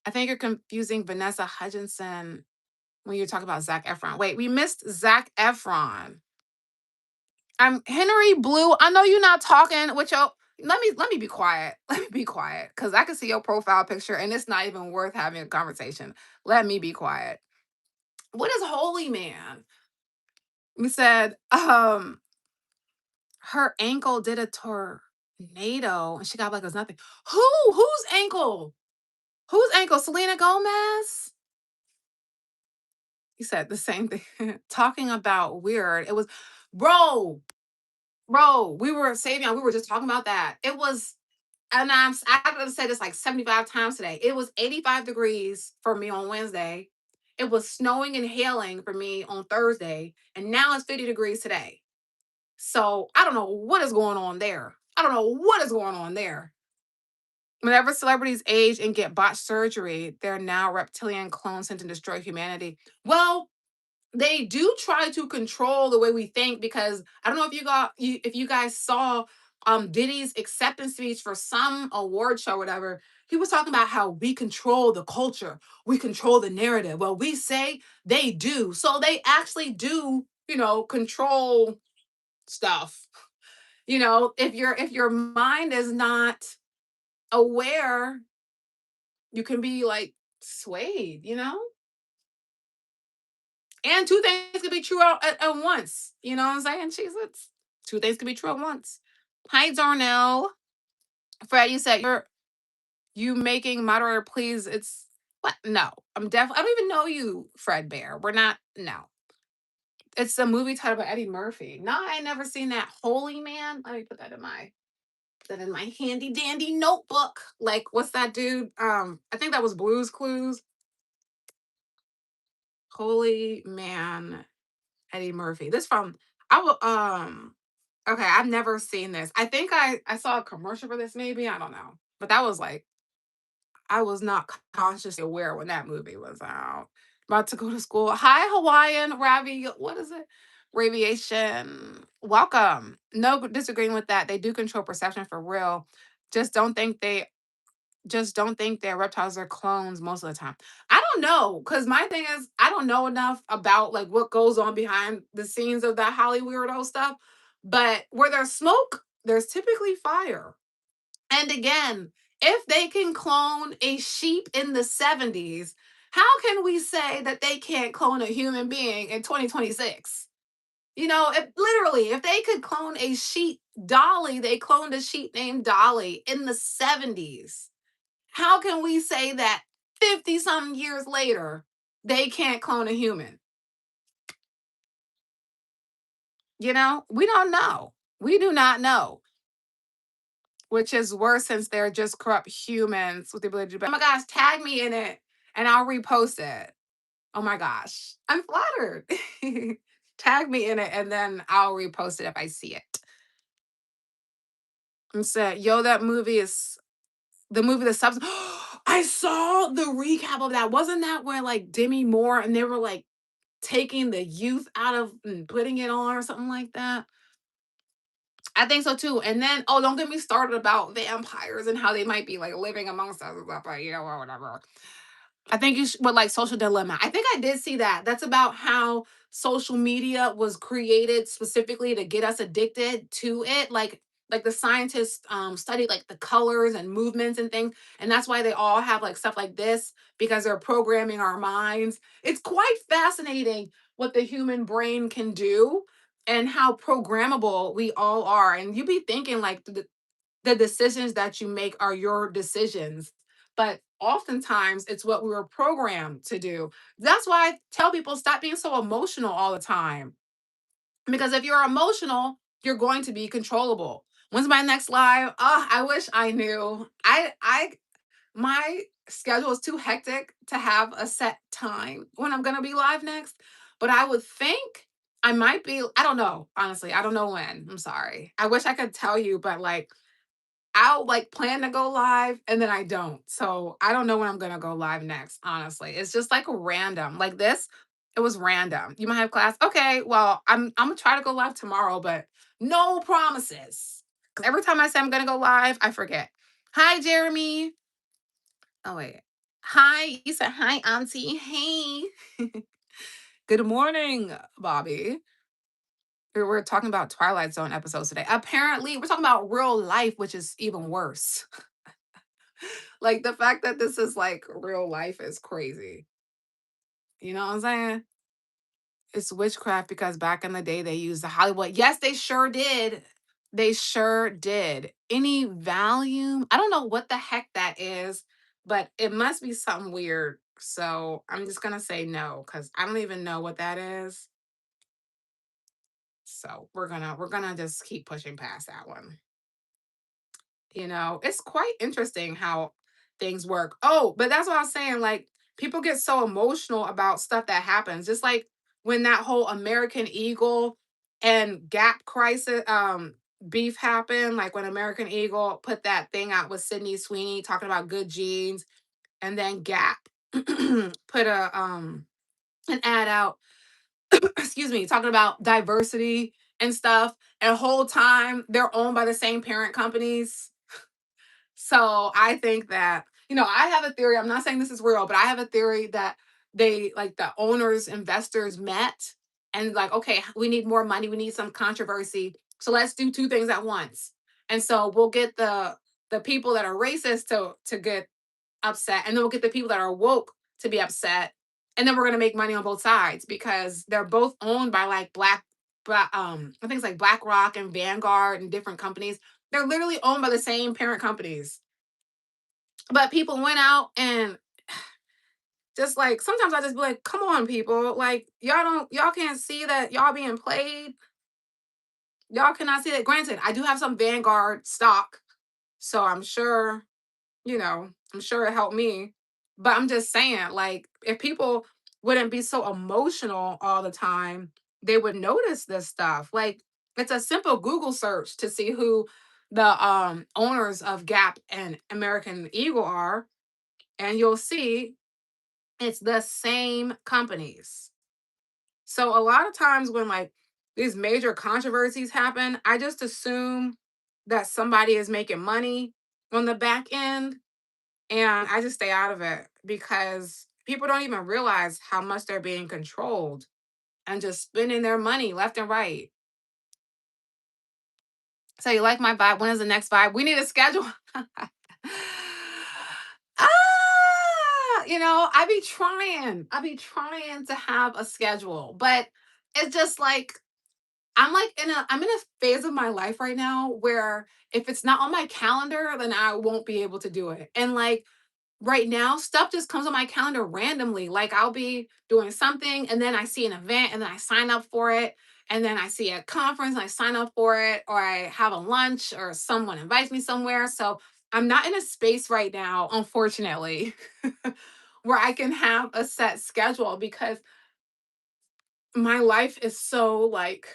A: I think you're confusing Vanessa Hudgenson when you talk about Zac Efron. Wait, we missed Zac Efron. I'm Henry Blue. I know you're not talking with your. Let me be quiet. Let me be quiet because I can see your profile picture and it's not even worth having a conversation. Let me be quiet. What is Holy Man? We said her ankle did a tornado and she got like it was nothing. Who? Whose ankle? Whose ankle? Selena Gomez? He said the same thing. Talking about weird. It was, bro, bro. We were saving. We were just talking about that. It was, and I'm gonna say this like 75 times today. It was 85 degrees for me on Wednesday. It was snowing and hailing for me on Thursday, and now it's 50 degrees today. So I don't know what is going on there. I don't know what is going on there. Whenever celebrities age and get botched surgery, they're now reptilian clones sent to destroy humanity. Well, they do try to control the way we think because I don't know if you guys saw Diddy's acceptance speech for some award show or whatever. He was talking about how we control the culture, we control the narrative. Well, we say they do. So they actually do, control stuff. If your mind is not aware, you can be like swayed. And two things could be true at once. You know what I'm saying? Jesus. Two things could be true at once. Hi, Darnell. Fred, you said you making moderator, please. It's what? No. I'm definitely I don't even know you, Fred Bear. We're not, no. It's a movie titled by Eddie Murphy. No, I ain't never seen that. Holy Man. Let me put that in my handy dandy notebook. Like, what's that dude? I think that was Blues Clues. Holy Man. Eddie Murphy. This from I will okay, I've never seen this. I think I saw a commercial for this maybe, I don't know. But that was like I was not consciously aware when that movie was out. About to go to school. Hi Hawaiian Ravi, what is it? Radiation. Welcome. No disagreeing with that. They do control perception for real. Just don't think they just don't think their reptiles are clones most of the time. I don't know, because my thing is I don't know enough about like what goes on behind the scenes of that Holly weirdo stuff. But where there's smoke, there's typically fire. And again, if they can clone a sheep in the 70s, how can we say that they can't clone a human being in 2026? You know, if literally, if they could clone a sheep, Dolly, they cloned a sheep named Dolly in the 70s. How can we say that 50 something years later, they can't clone a human? You know, we don't know. We do not know, which is worse since they're just corrupt humans with the ability to. Oh my gosh, tag me in it and I'll repost it. Oh my gosh, I'm flattered. Tag me in it and then I'll repost it if I see it. And said, yo, that movie is the movie The Substance. I saw the recap of that. Wasn't that where like Demi Moore and they were like taking the youth out of and putting it on or something like that? I think so too. And then, oh, don't get me started about vampires and how they might be like living amongst us and stuff, like, you know, or whatever. I think you should, but like Social Dilemma. I think I did see that. That's about how social media was created specifically to get us addicted to it. Like the scientists studied like the colors and movements and things, and that's why they all have like stuff like this because they're programming our minds. It's quite fascinating what the human brain can do and how programmable we all are. And you be thinking like the decisions that you make are your decisions. But oftentimes it's what we were programmed to do. That's why I tell people stop being so emotional all the time. Because if you're emotional, you're going to be controllable. When's my next live? Oh, I wish I knew. I my schedule is too hectic to have a set time when I'm gonna be live next. But I would think I might be, I don't know. Honestly, I don't know when. I'm sorry. I wish I could tell you, but like I'll like plan to go live and then I don't. So I don't know when I'm gonna go live next, honestly. It's just like random. Like this, it was random. You might have class. Okay, well, I'm gonna try to go live tomorrow, but no promises. Because every time I say I'm gonna go live, I forget. Hi, Jeremy. Oh wait. Hi, you said hi, Auntie. Hey. Good morning, Bobby. We're talking about Twilight Zone episodes today. Apparently, we're talking about real life, which is even worse. Like the fact that this is like real life is crazy. You know what I'm saying? It's witchcraft because back in the day they used the Hollywood. Yes, they sure did. They sure did. Any volume? I don't know what the heck that is, but it must be something weird. So I'm just gonna say no because I don't even know what that is. So we're gonna just keep pushing past that one. You know, it's quite interesting how things work. Oh, but that's what I was saying. Like, people get so emotional about stuff that happens. Just like when that whole American Eagle and Gap crisis beef happened, like when American Eagle put that thing out with Sydney Sweeney talking about good genes, and then Gap put an ad out, excuse me, talking about diversity and stuff. And the whole time they're owned by the same parent companies. So I think that, you know, I have a theory. I'm not saying this is real, but I have a theory that they, like the owners, investors met and like, okay, we need more money. We need some controversy. So let's do two things at once. And so we'll get the people that are racist to get upset, and then we'll get the people that are woke to be upset. And then we're gonna make money on both sides because they're both owned by like I think it's like BlackRock and Vanguard and different companies. They're literally owned by the same parent companies. But people went out and just like sometimes I just be like, come on, people. Like y'all can't see that y'all being played. Y'all cannot see that. Granted, I do have some Vanguard stock. So I'm sure, you know, I'm sure it helped me. But I'm just saying, like, if people wouldn't be so emotional all the time, they would notice this stuff. Like, it's a simple Google search to see who the owners of Gap and American Eagle are, and you'll see it's the same companies. So a lot of times when like these major controversies happen, I just assume that somebody is making money on the back end, and I just stay out of it because people don't even realize how much they're being controlled and just spending their money left and right. So you like my vibe? When is the next vibe? We need a schedule. I be trying to have a schedule, but it's just like I'm in a phase of my life right now where if it's not on my calendar, then I won't be able to do it. And like right now, stuff just comes on my calendar randomly. Like I'll be doing something and then I see an event and then I sign up for it. And then I see a conference and I sign up for it, or I have a lunch or someone invites me somewhere. So I'm not in a space right now, unfortunately, where I can have a set schedule because my life is so like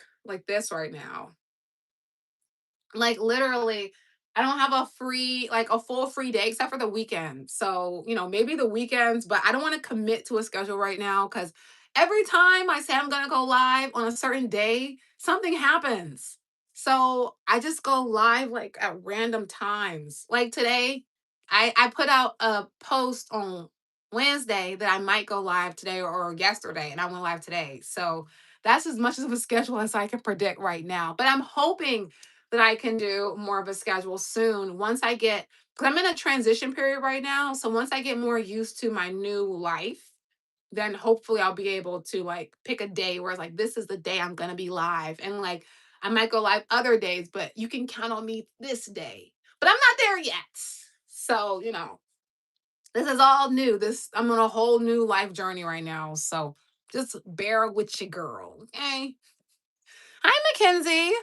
A: this right now. Like literally, I don't have a full free day except for the weekend. So, maybe the weekends, but I don't want to commit to a schedule right now because every time I say I'm going to go live on a certain day, something happens. So I just go live like at random times. Like today, I put out a post on Wednesday that I might go live today or yesterday, and I went live today. So that's as much of a schedule as I can predict right now. But I'm hoping that I can do more of a schedule soon once I get, because I'm in a transition period right now. So once I get more used to my new life, then hopefully I'll be able to like pick a day where it's like, this is the day I'm going to be live. And like, I might go live other days, but you can count on me this day. But I'm not there yet. So, this is all new. I'm on a whole new life journey right now. So just bear with your girl. Okay. Hi, Mackenzie.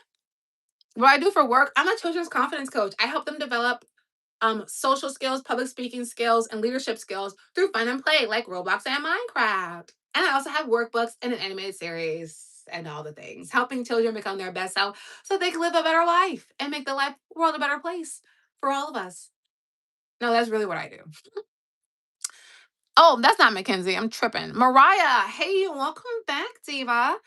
A: What I do for work, I'm a children's confidence coach. I help them develop social skills, public speaking skills, and leadership skills through fun and play like Roblox and Minecraft. And I also have workbooks and an animated series and all the things, helping children become their best self so they can live a better life and make the life world a better place for all of us. No, that's really what I do. Oh, that's not Mackenzie. I'm tripping. Mariah, hey, welcome back, Diva.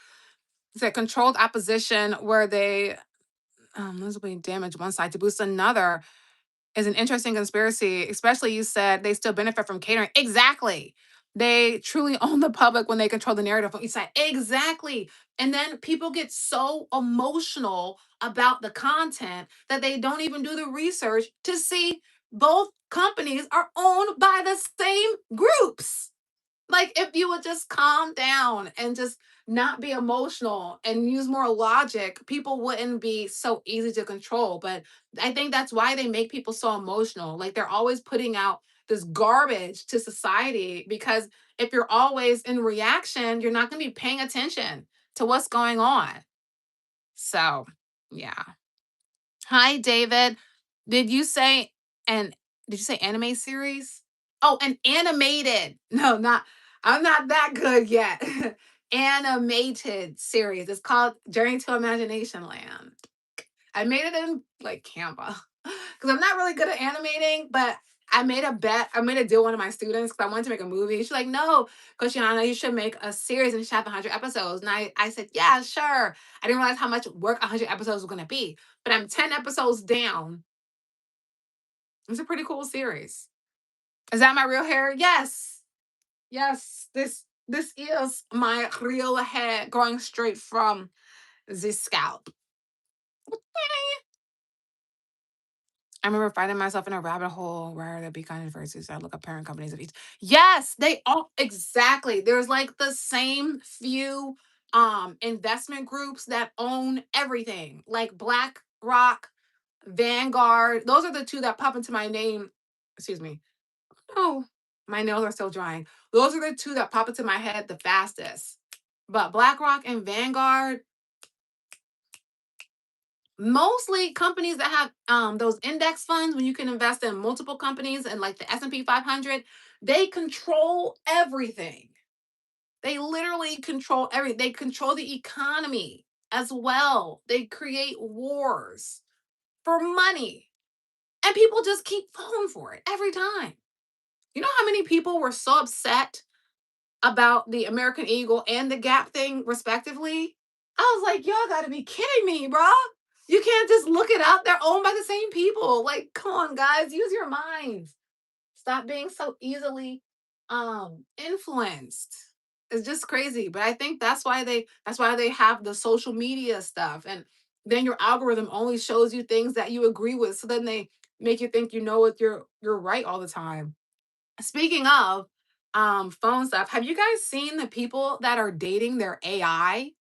A: It's a controlled opposition where they visibly damage one side to boost another is an interesting conspiracy, especially you said they still benefit from catering. Exactly. They truly own the public when they control the narrative on each side. Exactly. And then people get so emotional about the content that they don't even do the research to see both companies are owned by the same groups. Like if you would just calm down and just not be emotional and use more logic, people wouldn't be so easy to control. But I think that's why they make people so emotional. Like they're always putting out this garbage to society because if you're always in reaction, you're not going to be paying attention to what's going on. So, yeah. Hi, David. Did you say and did you say anime series? Oh, an animated. No, not I'm not that good yet. Animated series. It's called Journey to Imagination Land. I made it in like Canva because I'm not really good at animating, but I made a bet. I made a deal with one of my students because I wanted to make a movie. She's like, no, because you should make a series and you should have 100 episodes. And I said, yeah, sure. I didn't realize how much work 100 episodes was going to be, but I'm 10 episodes down. It's a pretty cool series. Is that my real hair? Yes. Yes. This is my real hair growing straight from the scalp. I remember finding myself in a rabbit hole where there'd be controversies. I look up parent companies of each. Yes, they all exactly. There's like the same few investment groups that own everything, like BlackRock, Vanguard. Those are the two that pop into my name. Excuse me. Oh, my nails are still drying. Those are the two that pop into my head the fastest. But BlackRock and Vanguard, mostly companies that have those index funds when you can invest in multiple companies and like the S&P 500, they control everything. They literally control everything. They control the economy as well. They create wars for money. And people just keep falling for it every time. You know how many people were so upset about the American Eagle and the Gap thing, respectively? I was like, y'all gotta be kidding me, bro. You can't just look it up. They're owned by the same people. Like, come on, guys, use your minds. Stop being so easily influenced. It's just crazy. But I think that's why they have the social media stuff. And then your algorithm only shows you things that you agree with. So then they make you think you know what you're right all the time. Speaking of phone stuff, have you guys seen the people that are dating their AI?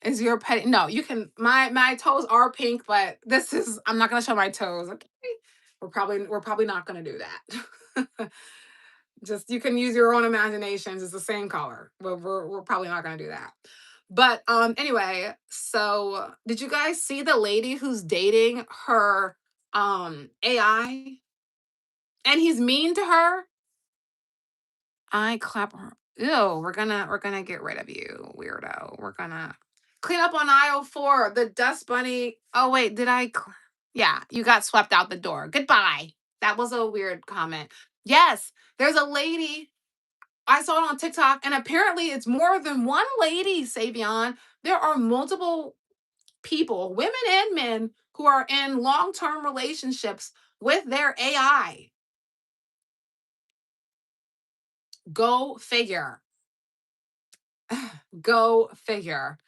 A: Is your pet no, you can my toes are pink, but this is I'm not gonna show my toes, okay? We're probably not gonna do that. Just you can use your own imaginations. It's the same color. But we're probably not gonna do that. But anyway, so did you guys see the lady who's dating her AI and he's mean to her? I clap her. Ew, we're gonna get rid of you, weirdo. We're gonna clean up on aisle 4. The dust bunny. Oh wait, yeah, you got swept out the door. Goodbye. That was a weird comment. Yes, there's a lady. I saw it on TikTok, and apparently it's more than one lady, Savion. There are multiple people, women and men, who are in long-term relationships with their AI. Go figure. Go figure.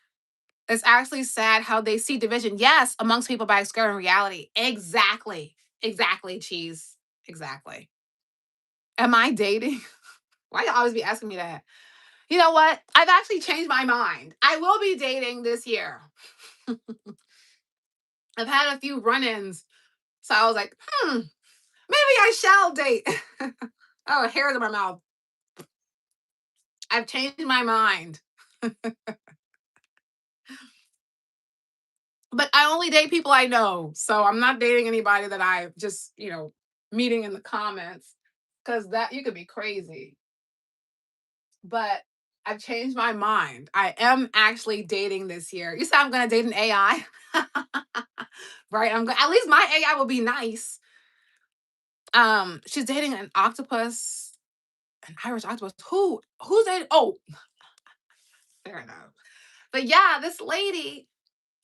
A: It's actually sad how they see division, yes, amongst people by obscuring reality. Exactly. Exactly, cheese. Exactly. Am I dating? Why you always be asking me that? You know what? I've actually changed my mind. I will be dating this year. I've had a few run-ins, so I was like, maybe I shall date. Oh, hairs in my mouth. I've changed my mind. But I only date people I know. So I'm not dating anybody that I just, meeting in the comments. Cause that you could be crazy. But I've changed my mind. I am actually dating this year. You said I'm gonna date an AI. Right? At least my AI will be nice. She's dating an octopus, an Irish octopus. Who's dating? Oh, fair enough. But yeah, this lady,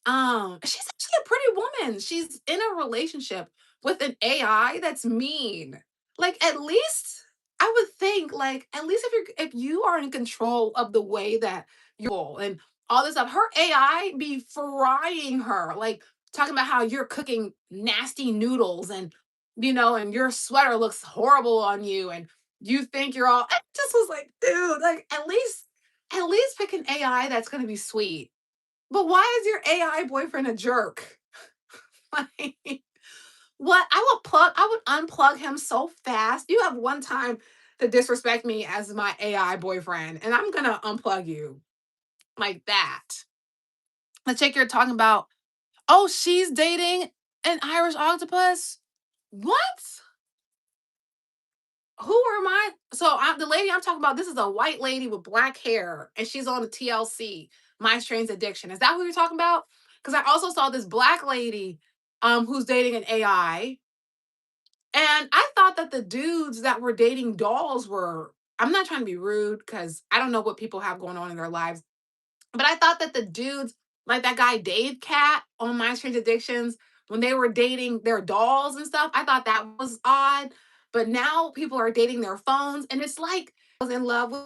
A: she's actually a pretty woman. She's in a relationship with an AI that's mean. Like at least I would think like at least if you are in control of the way that you're and all this stuff, her AI be frying her, like talking about how you're cooking nasty noodles and and your sweater looks horrible on you and you think you're all I just was like, dude, like at least pick an AI that's gonna be sweet. But why is your AI boyfriend a jerk? Like, what? I would unplug him so fast. You have one time to disrespect me as my AI boyfriend, and I'm gonna unplug you like that. The chick you're talking about, oh, she's dating an Irish octopus. What? Who am I? So the lady I'm talking about, this is a white lady with black hair, and she's on the TLC, My Strange Addiction. Is that who you're talking about? Because I also saw this black lady who's dating an AI. And I thought that the dudes that were dating dolls were, I'm not trying to be rude because I don't know what people have going on in their lives, but I thought that the dudes, like that guy Dave Cat on My Strange Addictions, when they were dating their dolls and stuff, I thought that was odd. But now people are dating their phones, and it's like I was in love with.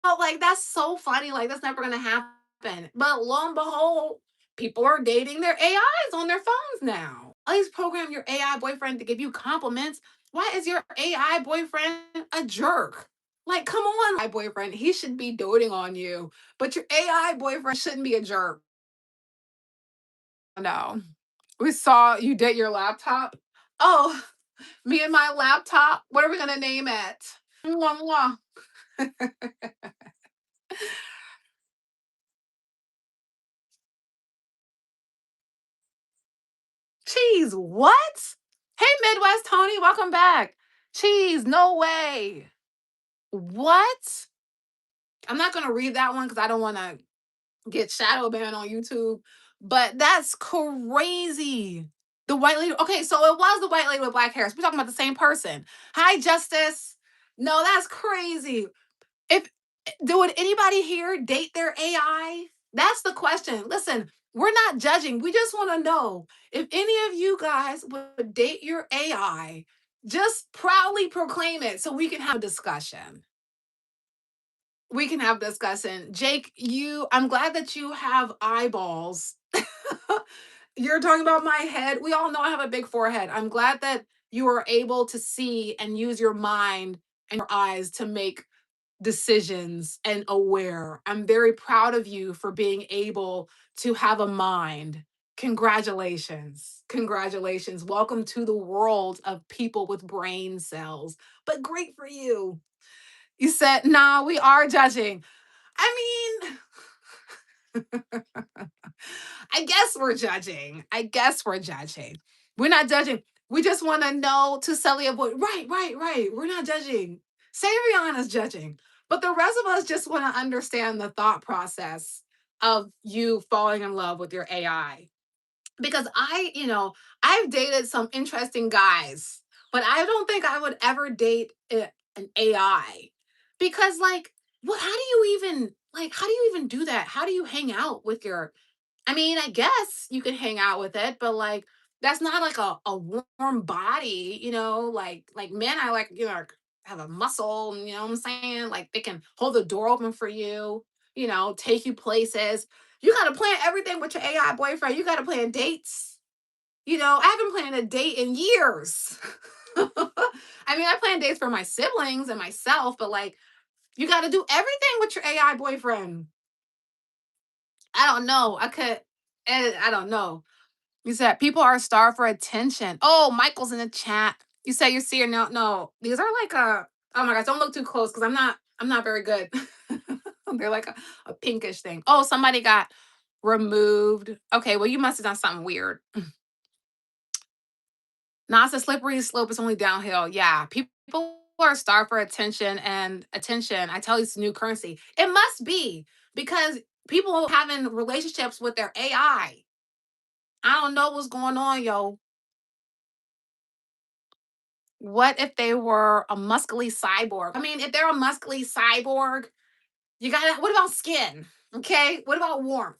A: Oh, like that's so funny. Like that's never gonna happen. But lo and behold, people are dating their AIs on their phones now. At least program your AI boyfriend to give you compliments. Why is your AI boyfriend a jerk? Like, come on, my boyfriend. He should be doting on you. But your AI boyfriend shouldn't be a jerk. No. We saw you date your laptop. Oh, me and my laptop. What are we gonna name it? Mwah, mwah. Cheese, what? Hey, Midwest Tony, welcome back. Cheese, no way. What? I'm not gonna read that one because I don't want to get shadow banned on YouTube. But that's crazy. The white lady. Okay, so it was the white lady with black hair. So we're talking about the same person. Hi, Justice. No, that's crazy. If would anybody here date their AI? That's the question. Listen, we're not judging. We just want to know if any of you guys would date your AI. Just proudly proclaim it so we can have a discussion. We can have discussion. Jake, I'm glad that you have eyeballs. You're talking about my head. We all know I have a big forehead. I'm glad that you are able to see and use your mind and your eyes to make decisions and aware. I'm very proud of you for being able to have a mind. Congratulations. Congratulations. Welcome to the world of people with brain cells. But great for you. You said, nah, we are judging. I mean, I guess we're judging. I guess we're judging. We're not judging. We just want to know to Sally avoid. Right, right, right. We're not judging. Rihanna's judging. But the rest of us just want to understand the thought process of you falling in love with your AI. Because I've dated some interesting guys, but I don't think I would ever date an AI. Because like, what how do you even how do you even do that? How do you hang out with your I mean, I guess you could hang out with it, but like that's not like a warm body, like men I like, have a muscle, and you know what I'm saying? Like they can hold the door open for you, take you places. You gotta plan everything with your AI boyfriend. You gotta plan dates. I haven't planned a date in years. I mean, I plan dates for my siblings and myself, but like you gotta do everything with your AI boyfriend. I don't know. I don't know. You said people are starved for attention. Oh, Michael's in the chat. You say you're seeing no, no. These are like oh my gosh, don't look too close because I'm not very good. They're like a pinkish thing. Oh, somebody got removed. Okay, well, you must have done something weird. Not a slippery slope, it's only downhill. Yeah, people are starved for attention, and attention, I tell you, it's new currency. It must be because people having relationships with their AI. I don't know what's going on, yo. What if they were a muscly cyborg? I mean, if they're a muscly cyborg, you gotta, what about skin? Okay. What about warmth?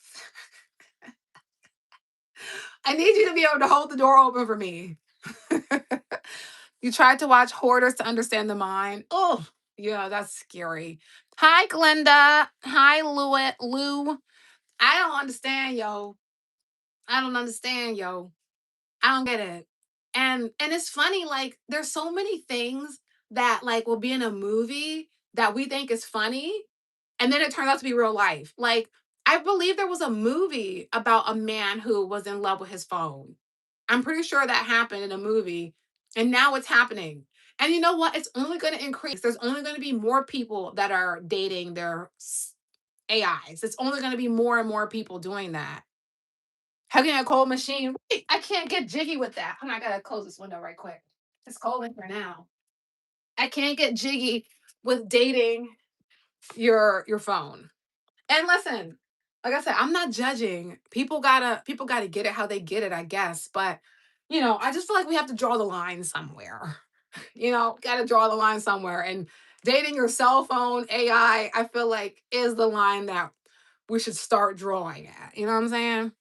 A: I need you to be able to hold the door open for me. You tried to watch Hoarders to understand the mind. Oh, yeah, that's scary. Hi, Glenda. Hi, Lou. I don't understand, yo. I don't understand, yo. I don't get it. And it's funny, like there's so many things that like will be in a movie that we think is funny, and then it turns out to be real life. Like I believe there was a movie about a man who was in love with his phone. I'm pretty sure that happened in a movie, and now it's happening. And you know what? It's only going to increase. There's only going to be more people that are dating their AIs. It's only going to be more and more people doing that. Hugging a cold machine. Wait, I can't get jiggy with that. Hold on, I gotta close this window right quick. It's cold in here now. I can't get jiggy with dating your phone. And listen, like I said, I'm not judging. People gotta get it how they get it, I guess. But I just feel like we have to draw the line somewhere. Gotta draw the line somewhere. And dating your cell phone AI, I feel like is the line that we should start drawing at. You know what I'm saying?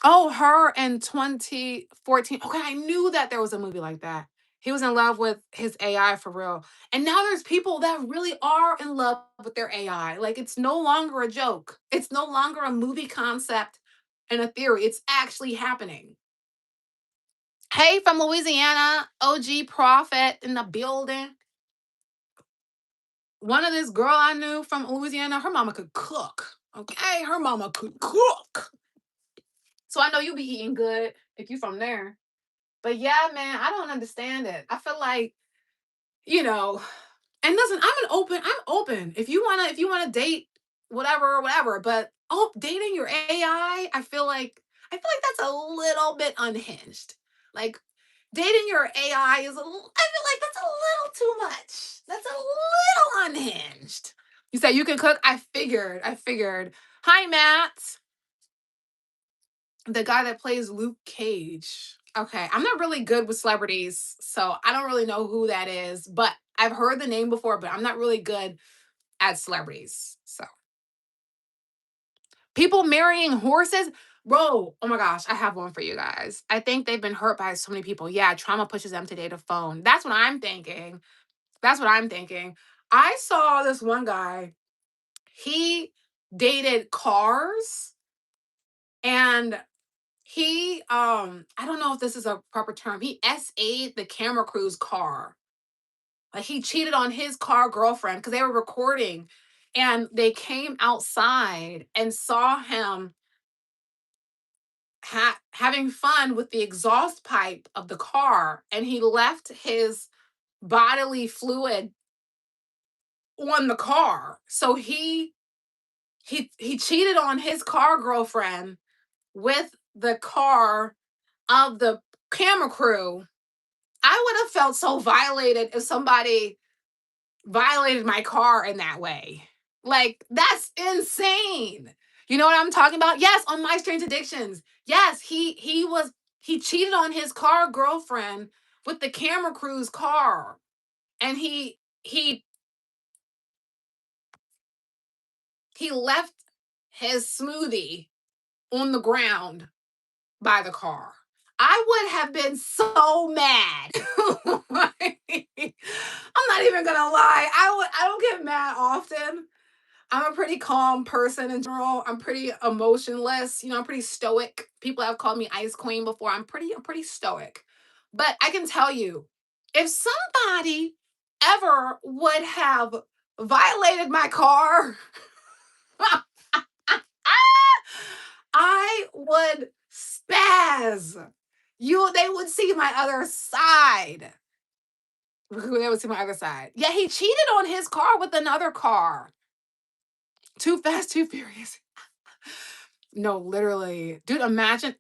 A: Oh, her in 2014. Okay, I knew that there was a movie like that. He was in love with his AI for real. And now there's people that really are in love with their AI. Like it's no longer a joke. It's no longer a movie concept and a theory. It's actually happening. Hey, from Louisiana, OG Prophet in the building. One of this girl I knew from Louisiana, her mama could cook. Okay, her mama could cook. So I know you be eating good if you from there. But yeah, man, I don't understand it. I feel like, you know, and listen, I'm open. If you wanna date, whatever, whatever. But oh, dating your AI, I feel like that's a little bit unhinged. Like dating your AI I feel like that's a little too much. That's a little unhinged. You say you can cook? I figured. Hi, Matt. The guy that plays Luke Cage. Okay, I'm not really good with celebrities, so I don't really know who that is, but I've heard the name before, but I'm not really good at celebrities. So, people marrying horses? Bro, oh my gosh, I have one for you guys. I think they've been hurt by so many people. Yeah, trauma pushes them to date a phone. That's what I'm thinking. That's what I'm thinking. I saw this one guy. He dated cars, and I don't know if this is a proper term. He SA'd the camera crew's car. Like he cheated on his car girlfriend because they were recording, and they came outside and saw him having fun with the exhaust pipe of the car, and he left his bodily fluid on the car. So he cheated on his car girlfriend with the car of the camera crew. I would have felt so violated if somebody violated my car in that way. Like, that's insane. You know what I'm talking about? Yes, on My Strange Addictions. Yes, he cheated on his car girlfriend with the camera crew's car. And he left his smoothie on the ground by the car. I would have been so mad. I'm not even gonna lie. I don't get mad often. I'm a pretty calm person in general. I'm pretty emotionless. I'm pretty stoic. People have called me Ice Queen before. I'm pretty stoic. But I can tell you, if somebody ever would have violated my car, I would spaz. They would see my other side. They would see my other side. Yeah, he cheated on his car with another car. Too fast, too furious. No, literally. Dude, imagine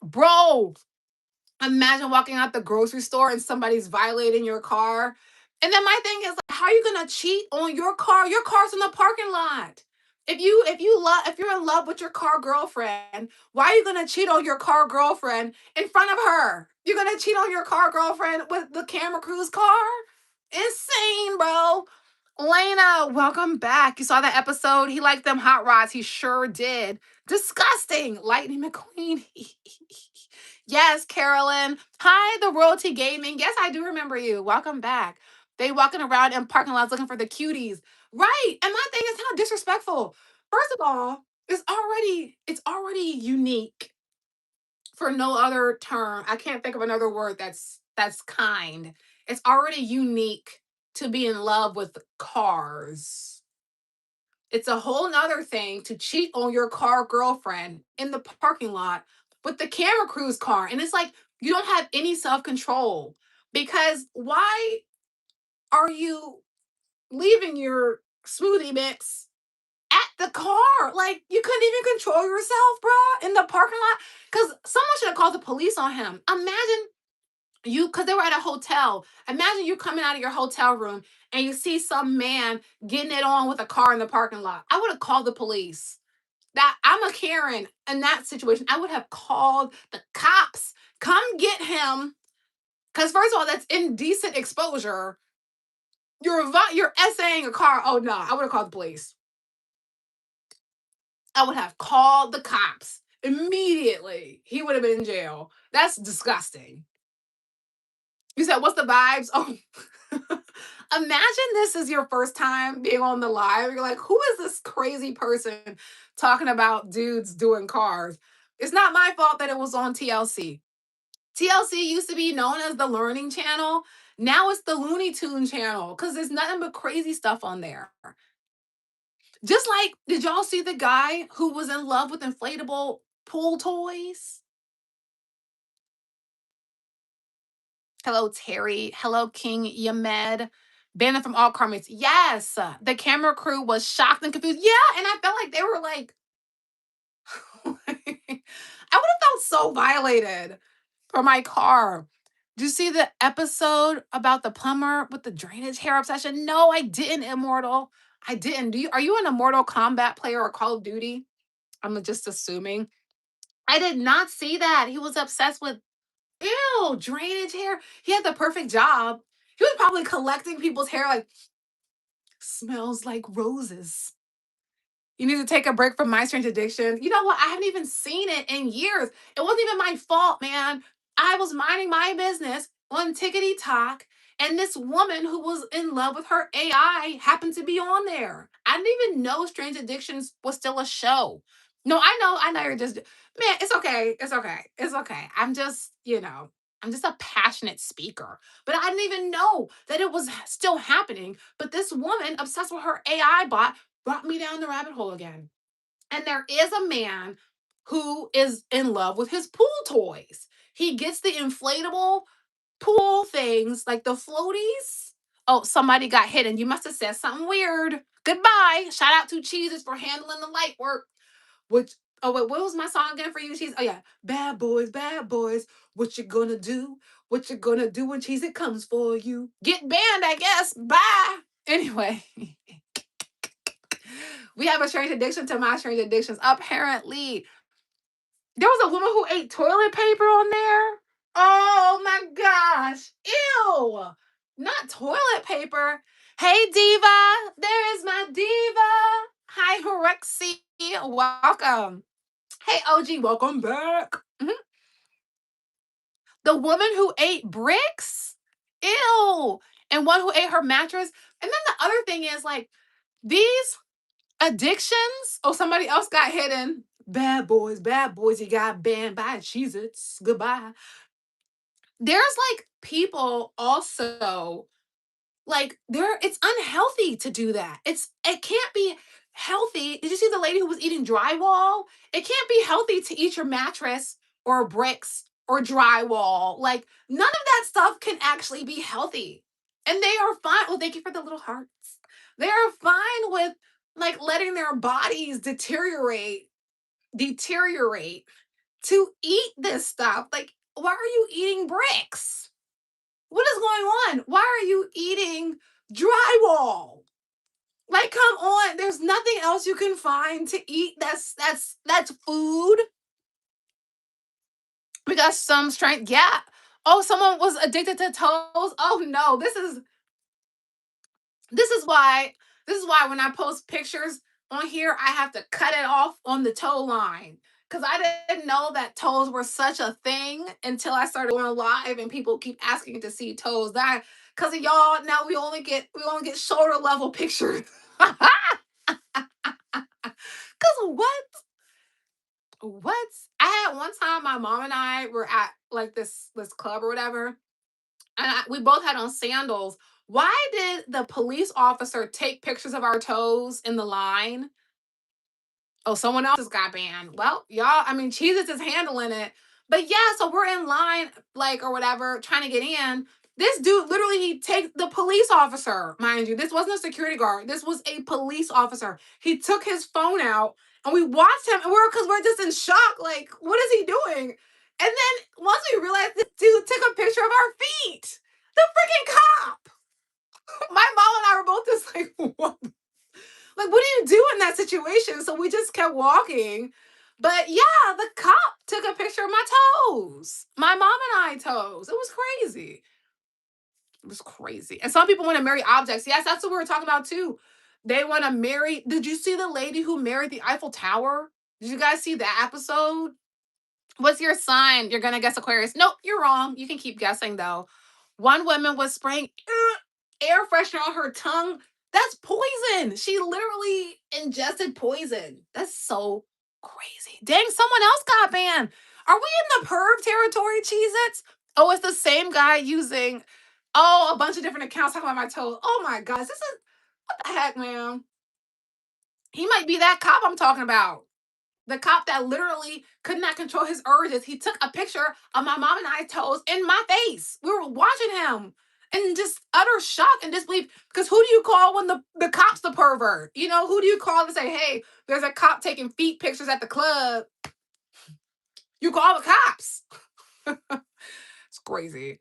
A: walking out the grocery store and somebody's violating your car. And then my thing is, like, how are you gonna cheat on your car? Your car's in the parking lot. If you're in love with your car girlfriend, why are you gonna cheat on your car girlfriend in front of her? You're gonna cheat on your car girlfriend with the camera crew's car? Insane, bro. Lena, welcome back. You saw that episode? He liked them hot rods. He sure did. Disgusting. Lightning McQueen. Yes, Carolyn. Hi, the Royalty Gaming. Yes, I do remember you. Welcome back. They walking around in parking lots looking for the cuties. Right. And my thing is how disrespectful. First of all, it's already unique for no other term. I can't think of another word that's kind. It's already unique to be in love with cars. It's a whole nother thing to cheat on your car girlfriend in the parking lot with the camera crew's car. And it's like you don't have any self-control, because why are you leaving your smoothie mix at the car? Like, you couldn't even control yourself, bro, in the parking lot. Because someone should have called the police on him. Imagine because they were at a hotel. Imagine you coming out of your hotel room and you see some man getting it on with a car in the parking lot. I would have called the police. That I'm a Karen in that situation. I would have called the cops. Come get him. Because first of all, that's indecent exposure. You're essaying a car. Oh no, I would have called the police. I would have called the cops immediately. He would have been in jail. That's disgusting. You said, what's the vibes? Oh, imagine this is your first time being on the live. You're like, who is this crazy person talking about dudes doing cars? It's not my fault that it was on TLC. TLC used to be known as the Learning Channel. Now it's the Looney Tune Channel because there's nothing but crazy stuff on there. Just like, did y'all see the guy who was in love with inflatable pool toys? Hello, Terry. Hello, King Yamed. Banned from all comments. Yes, the camera crew was shocked and confused. Yeah, and I felt like they were like, I would have felt so violated for my car. Did you see the episode about the plumber with the drainage hair obsession? No, I didn't, Immortal. I didn't. Are you an Immortal Combat player or Call of Duty? I'm just assuming. I did not see that. He was obsessed with, ew, drainage hair. He had the perfect job. He was probably collecting people's hair, like, smells like roses. You need to take a break from My Strange Addiction. You know what? I haven't even seen it in years. It wasn't even my fault, man. I was minding my business on Tickety Talk, And this woman who was in love with her AI happened to be on there. I didn't even know Strange Addictions was still a show. No, I know you're just man, it's okay. It's okay. It's okay. I'm just a passionate speaker. But I didn't even know that it was still happening. But this woman obsessed with her AI bot brought me down the rabbit hole again. And there is a man who is in love with his pool toys. He gets the inflatable pool things, like the floaties. Oh, somebody got hit and you must have said something weird. Goodbye. Shout out to Cheeses for handling the light work. Which, oh, wait, what was my song again for you, Cheese? Oh, yeah. Bad boys, what you gonna do? What you gonna do when Cheese it comes for you? Get banned, I guess. Bye. Anyway, we have a strange addiction to my strange addictions. Apparently, there was a woman who ate toilet paper on there. Oh my gosh. Ew. Not toilet paper. Hey, Diva. There is my Diva. Hi, Horexy. Welcome. Hey, OG. Welcome back. Mhm. The woman who ate bricks. Ew. And one who ate her mattress. And then the other thing is like these addictions. Oh, somebody else got hidden. Bad boys, you got banned by Cheez Its. Goodbye. There's like people also like there it's unhealthy to do that. It can't be healthy. Did you see the lady who was eating drywall? It can't be healthy to eat your mattress or bricks or drywall. Like none of that stuff can actually be healthy. And they are fine. Well, thank you for the little hearts. They are fine with like letting their bodies deteriorate to eat this stuff. Like, why are you eating bricks? What is going on? Why are you eating drywall? Like, come on. There's nothing else you can find to eat that's food. We got some strength. Yeah. Oh, someone was addicted to toes. Oh no, this is why when I post pictures on here, I have to cut it off on the toe line. Cause I didn't know that toes were such a thing until I started going live and people keep asking to see toes. That cause of y'all, now we only get shoulder level pictures. Cause what? What? I had one time my mom and I were at like this club or whatever, and we both had on sandals. Why did the police officer take pictures of our toes in the line? Oh, someone else has got banned. Well, y'all, I mean, Jesus is handling it. But yeah, so we're in line, like, or whatever, trying to get in. This dude literally he takes the police officer, mind you. This wasn't a security guard. This was a police officer. He took his phone out and we watched him and we're just in shock. Like, what is he doing? And then once we realized this dude took a picture of our feet. The freaking cop. My mom and I were both just like, what? Like, what do you do in that situation? So we just kept walking. But yeah, the cop took a picture of my toes, my mom and I toes. It was crazy. It was crazy. And some people want to marry objects. Yes, that's what we were talking about too. They want to marry. Did you see the lady who married the Eiffel Tower? Did you guys see that episode? What's your sign? You're gonna guess Aquarius. Nope, you're wrong. You can keep guessing though. One woman was spraying air freshener on her tongue. That's poison. She literally ingested poison. That's so crazy. Dang, someone else got banned. Are we in the perv territory, Cheez-Its? Oh, it's the same guy using a bunch of different accounts talking about my toes. Oh my gosh, this is what the heck, man. He might be that cop I'm talking about. The cop that literally could not control his urges. He took a picture of my mom and I's toes in my face. We were watching him in just utter shock and disbelief. Because who do you call when the cop's the pervert? You know, who do you call to say, hey, there's a cop taking feet pictures at the club? You call the cops. It's crazy.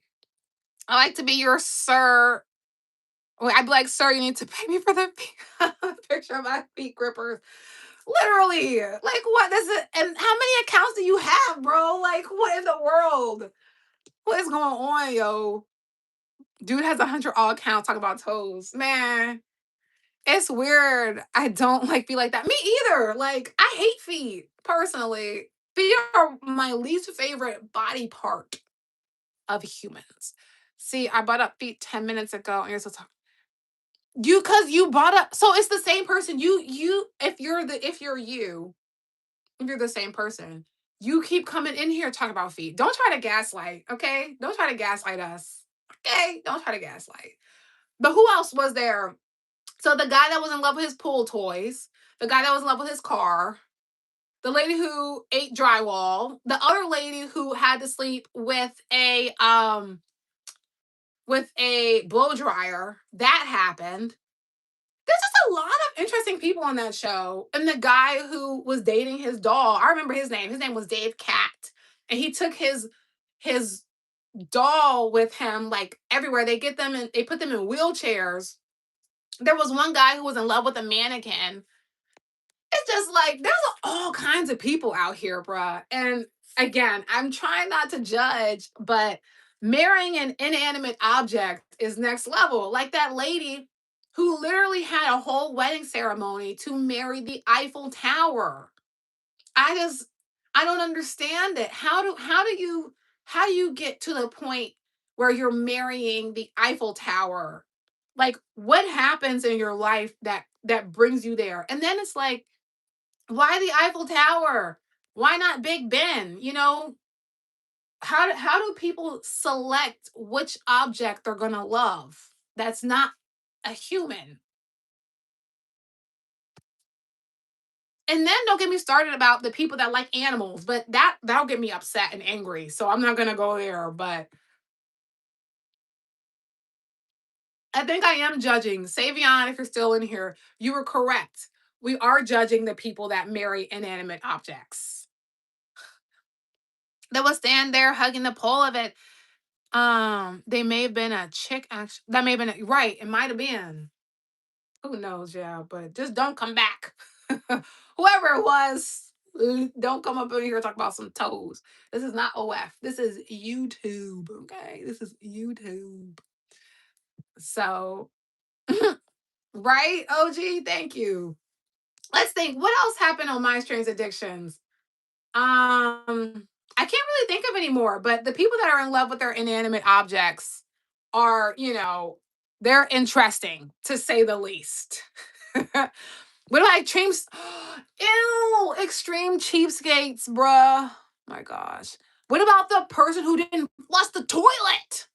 A: I like to be your sir. Well, I'd be like, sir, you need to pay me for the picture of my feet grippers. Literally. Like, what is it? And how many accounts do you have, bro? Like, what in the world? What is going on, yo? Dude has 100 all accounts talking about toes. Man, it's weird. I don't like be like that. Me either. Like, I hate feet, personally. Feet are my least favorite body part of humans. See, I bought up feet 10 minutes ago and you're still talking. You cause you bought up, so it's the same person. You if you're the same person, you keep coming in here talking about feet. Don't try to gaslight, okay? Don't try to gaslight us. Okay? Don't try to gaslight. But who else was there? So the guy that was in love with his pool toys, the guy that was in love with his car, the lady who ate drywall, the other lady who had to sleep with a blow dryer. That happened. There's just a lot of interesting people on that show. And the guy who was dating his doll, I remember his name. His name was Dave Cat. And he took his doll with him like everywhere. They get them and they put them in wheelchairs. There was one guy who was in love with a mannequin. It's just like there's all kinds of people out here, bruh. And again, I'm trying not to judge, but marrying an inanimate object is next level. Like that lady who literally had a whole wedding ceremony to marry the Eiffel Tower. I just I don't understand it. How do you get to the point where you're marrying the Eiffel Tower? Like what happens in your life that brings you there? And then it's like why the Eiffel Tower? Why not Big Ben? You know, how do people select which object they're gonna love? That's not a human. And then don't get me started about the people that like animals, but that'll get me upset and angry. So I'm not gonna go there. But I think I am judging. Savion, if you're still in here, you were correct. We are judging the people that marry inanimate objects. That will stand there hugging the pole of it. They may have been a chick. Actually, that may have been right. It might have been. Who knows? Yeah, but just don't come back. Whoever it was, don't come up in here and talk about some toes. This is not OF. This is YouTube. Okay, this is YouTube. So, right, OG. Thank you. Let's think. What else happened on My Strange Addictions? I can't really think of anymore, but the people that are in love with their inanimate objects are, they're interesting to say the least. What do I extremes? Ew, extreme cheapskates, bruh. My gosh. What about the person who didn't flush the toilet?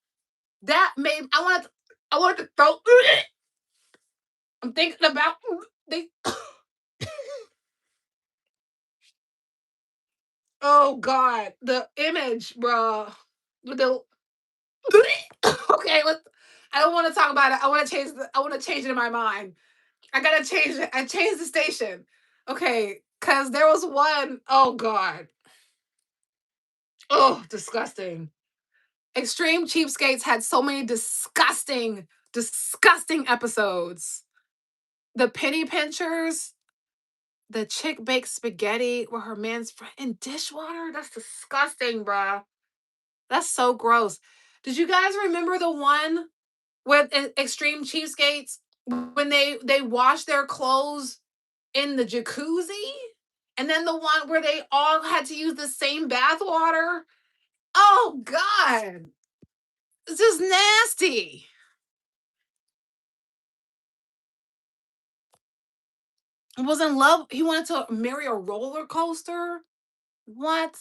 A: That made I wanted to throw. I'm thinking about they. Oh God, the image, bruh. With the okay, I don't want to talk about it. I want to change it in my mind. I gotta change it. I changed the station. Okay, cause there was one, oh God. Oh, disgusting. Extreme Cheapskates had so many disgusting episodes. The penny pinchers, the chick baked spaghetti with her man's friend in dishwater. That's disgusting, bruh. That's so gross. Did you guys remember the one with extreme cheapskates when they wash their clothes in the jacuzzi, and then the one where they all had to use the same bath water? Oh God, it's just nasty. He was in love. He wanted to marry a roller coaster. What,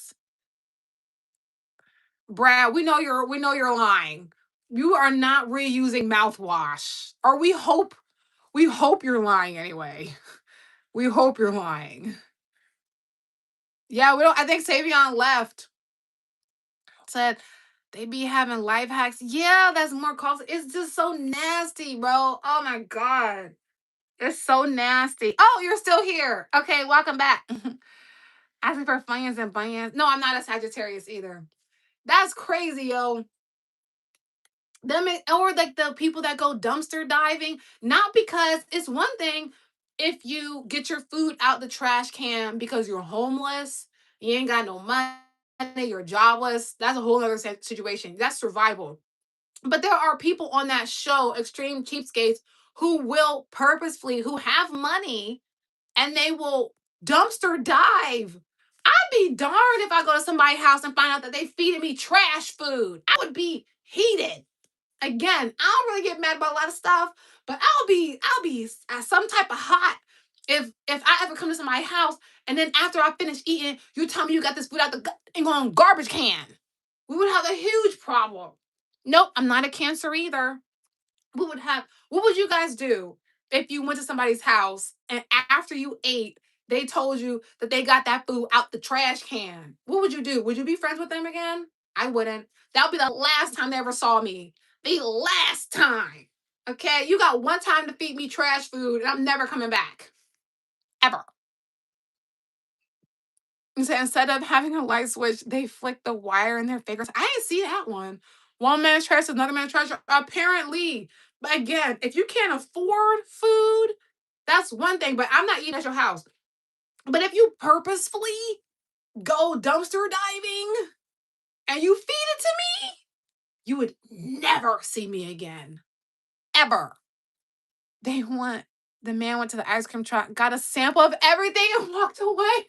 A: Brad? We know you're lying. You are not reusing mouthwash, or we hope you're lying anyway. We hope you're lying. Yeah, we don't. I think Savion left. Said they be having life hacks. Yeah, that's more costly. It's just so nasty, bro. Oh my God. It's so nasty. Oh, you're still here. Okay, welcome back. Asking for funyuns and bunions. No, I'm not a Sagittarius either. That's crazy, yo. Or like the people that go dumpster diving, not because it's one thing if you get your food out the trash can because you're homeless, you ain't got no money, you're jobless. That's a whole other situation. That's survival. But there are people on that show, Extreme Cheapskates, who will purposefully, who have money, and they will dumpster dive. I'd be darned if I go to somebody's house and find out that they feeding me trash food. I would be heated. Again, I don't really get mad about a lot of stuff, but I'll be some type of hot if I ever come to somebody's house and then after I finish eating, you tell me you got this food out the and going garbage can. We would have a huge problem. Nope, I'm not a cancer either. What would you guys do if you went to somebody's house and after you ate, they told you that they got that food out the trash can? What would you do? Would you be friends with them again? I wouldn't. That would be the last time they ever saw me. The last time. Okay? You got one time to feed me trash food and I'm never coming back. Ever. And so instead of having a light switch, they flick the wire in their fingers. I didn't see that one. One man's trash, another man's trash. Apparently, but again, if you can't afford food, that's one thing. But I'm not eating at your house. But if you purposefully go dumpster diving and you feed it to me, you would never see me again. Ever. They want the man went to the ice cream truck, got a sample of everything, and walked away.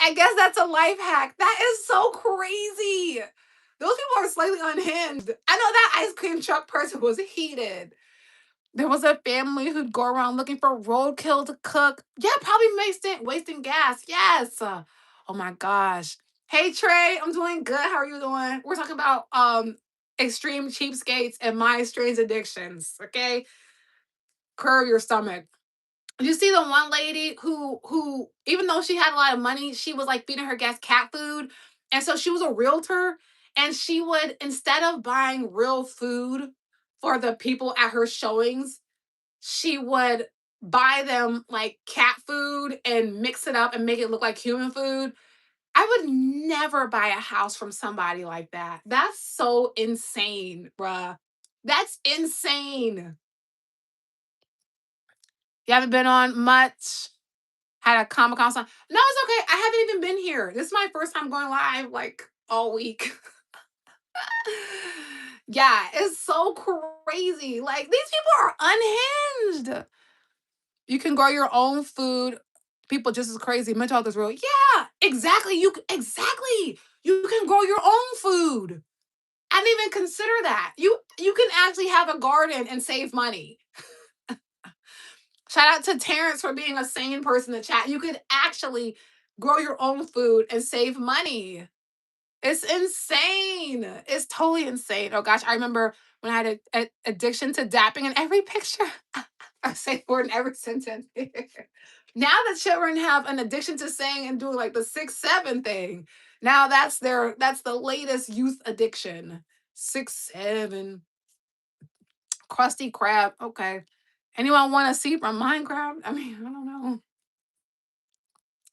A: I guess that's a life hack. That is so crazy. Those people are slightly unhinged. I know that ice cream truck person was heated. There was a family who'd go around looking for roadkill to cook. Yeah, probably wasting gas. Yes. Oh my gosh. Hey Trey, I'm doing good. How are you doing? We're talking about extreme cheapskates and my strange addictions. Okay, curve your stomach. You see the one lady who even though she had a lot of money, she was like feeding her guests cat food. And so she was a realtor and she would instead of buying real food for the people at her showings, she would buy them like cat food and mix it up and make it look like human food. I would never buy a house from somebody like that. That's so insane, bruh. That's insane. You haven't been on much. Had a Comic Con. No, it's okay. I haven't even been here. This is my first time going live like all week. Yeah, it's so crazy. Like these people are unhinged. You can grow your own food. People just as crazy. Mental health is real. Yeah, exactly. Exactly. You can grow your own food. I didn't even consider that. You can actually have a garden and save money. Shout out to Terrence for being a sane person in the chat. You could actually grow your own food and save money. It's insane. It's totally insane. Oh gosh, I remember when I had a addiction to dapping in every picture. I say word in every sentence. Now the children have an addiction to saying and doing like the 6-7 thing. Now that's the latest youth addiction. 6-7. Krusty Krab. Okay. Anyone want to see from Minecraft? I mean, I don't know.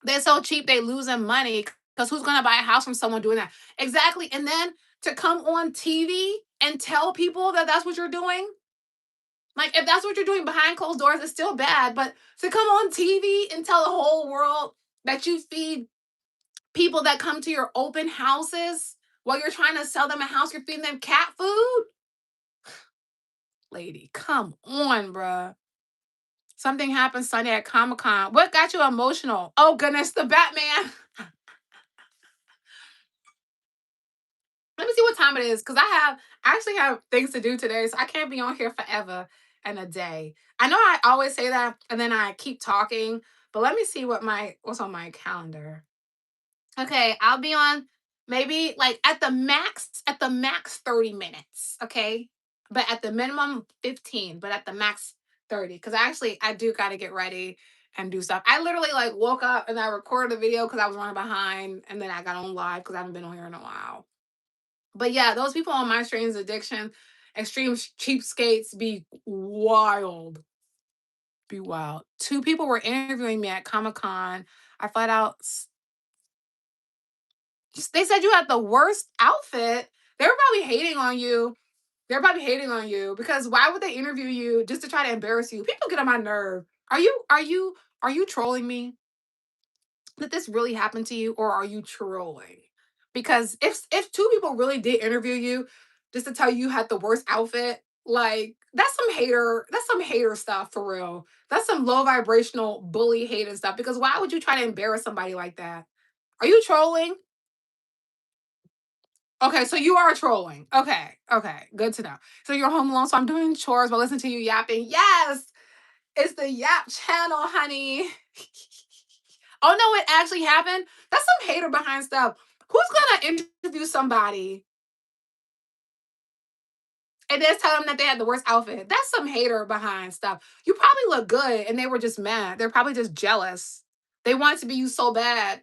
A: They're so cheap, they losing money because who's gonna buy a house from someone doing that? Exactly. And then to come on TV and tell people that that's what you're doing, like if that's what you're doing behind closed doors, it's still bad. But to come on TV and tell the whole world that you feed people that come to your open houses while you're trying to sell them a house, you're feeding them cat food, lady. Come on, bruh. Something happened Sunday at Comic Con. What got you emotional? Oh goodness, the Batman. Let me see what time it is because I actually have things to do today, so I can't be on here forever and a day. I know I always say that and then I keep talking, but let me see what's on my calendar. Okay, I'll be on maybe like at the max 30 minutes. Okay. But at the minimum 15, but at the max 30. Cause I do gotta get ready and do stuff. I literally like woke up and I recorded a video because I was running behind and then I got on live because I haven't been on here in a while. But yeah, those people on my strange addiction, extreme cheapskates be wild. Be wild. Two people were interviewing me at Comic Con. I flat out they said you had the worst outfit. They were probably hating on you. They're probably hating on you because why would they interview you just to try to embarrass you? People get on my nerve. Are you trolling me? Did this really happen to you or are you trolling? Because if two people really did interview you just to tell you had the worst outfit, like that's some hater stuff for real. That's some low vibrational bully hating stuff because why would you try to embarrass somebody like that? Are you trolling? Okay, so you are trolling. Okay, okay, good to know. So you're home alone, so I'm doing chores while listening to you yapping. Yes, it's the Yap channel, honey. Oh no, it actually happened. That's some hater behind stuff. Who's gonna interview somebody and then tell them that they had the worst outfit? That's some hater behind stuff. You probably look good, and they were just mad. They're probably just jealous. They wanted to be you so bad.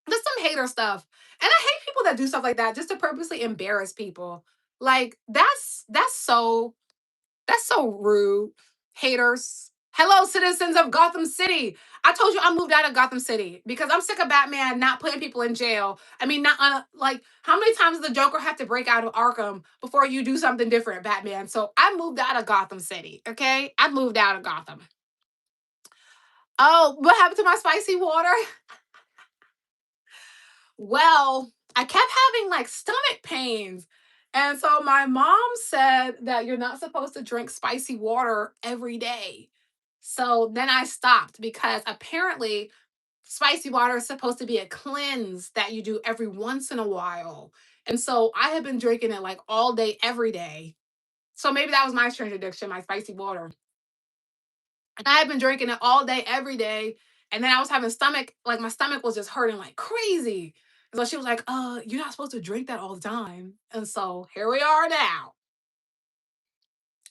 A: That's some hater stuff. And I hate people that do stuff like that just to purposely embarrass people. Like that's so rude. Haters. Hello, citizens of Gotham City. I told you I moved out of Gotham City because I'm sick of Batman not putting people in jail. I mean, not like how many times does the Joker have to break out of Arkham before you do something different, Batman? So I moved out of Gotham City. Okay, I moved out of Gotham. Oh, what happened to my spicy water? Well, I kept having like stomach pains. And so my mom said that you're not supposed to drink spicy water every day. So then I stopped because apparently spicy water is supposed to be a cleanse that you do every once in a while. And so I had been drinking it like all day, every day. So maybe that was my strange addiction, my spicy water. And I had been drinking it all day, every day. And then I was having stomach, like my stomach was just hurting like crazy. And so she was like, you're not supposed to drink that all the time. And so here we are now.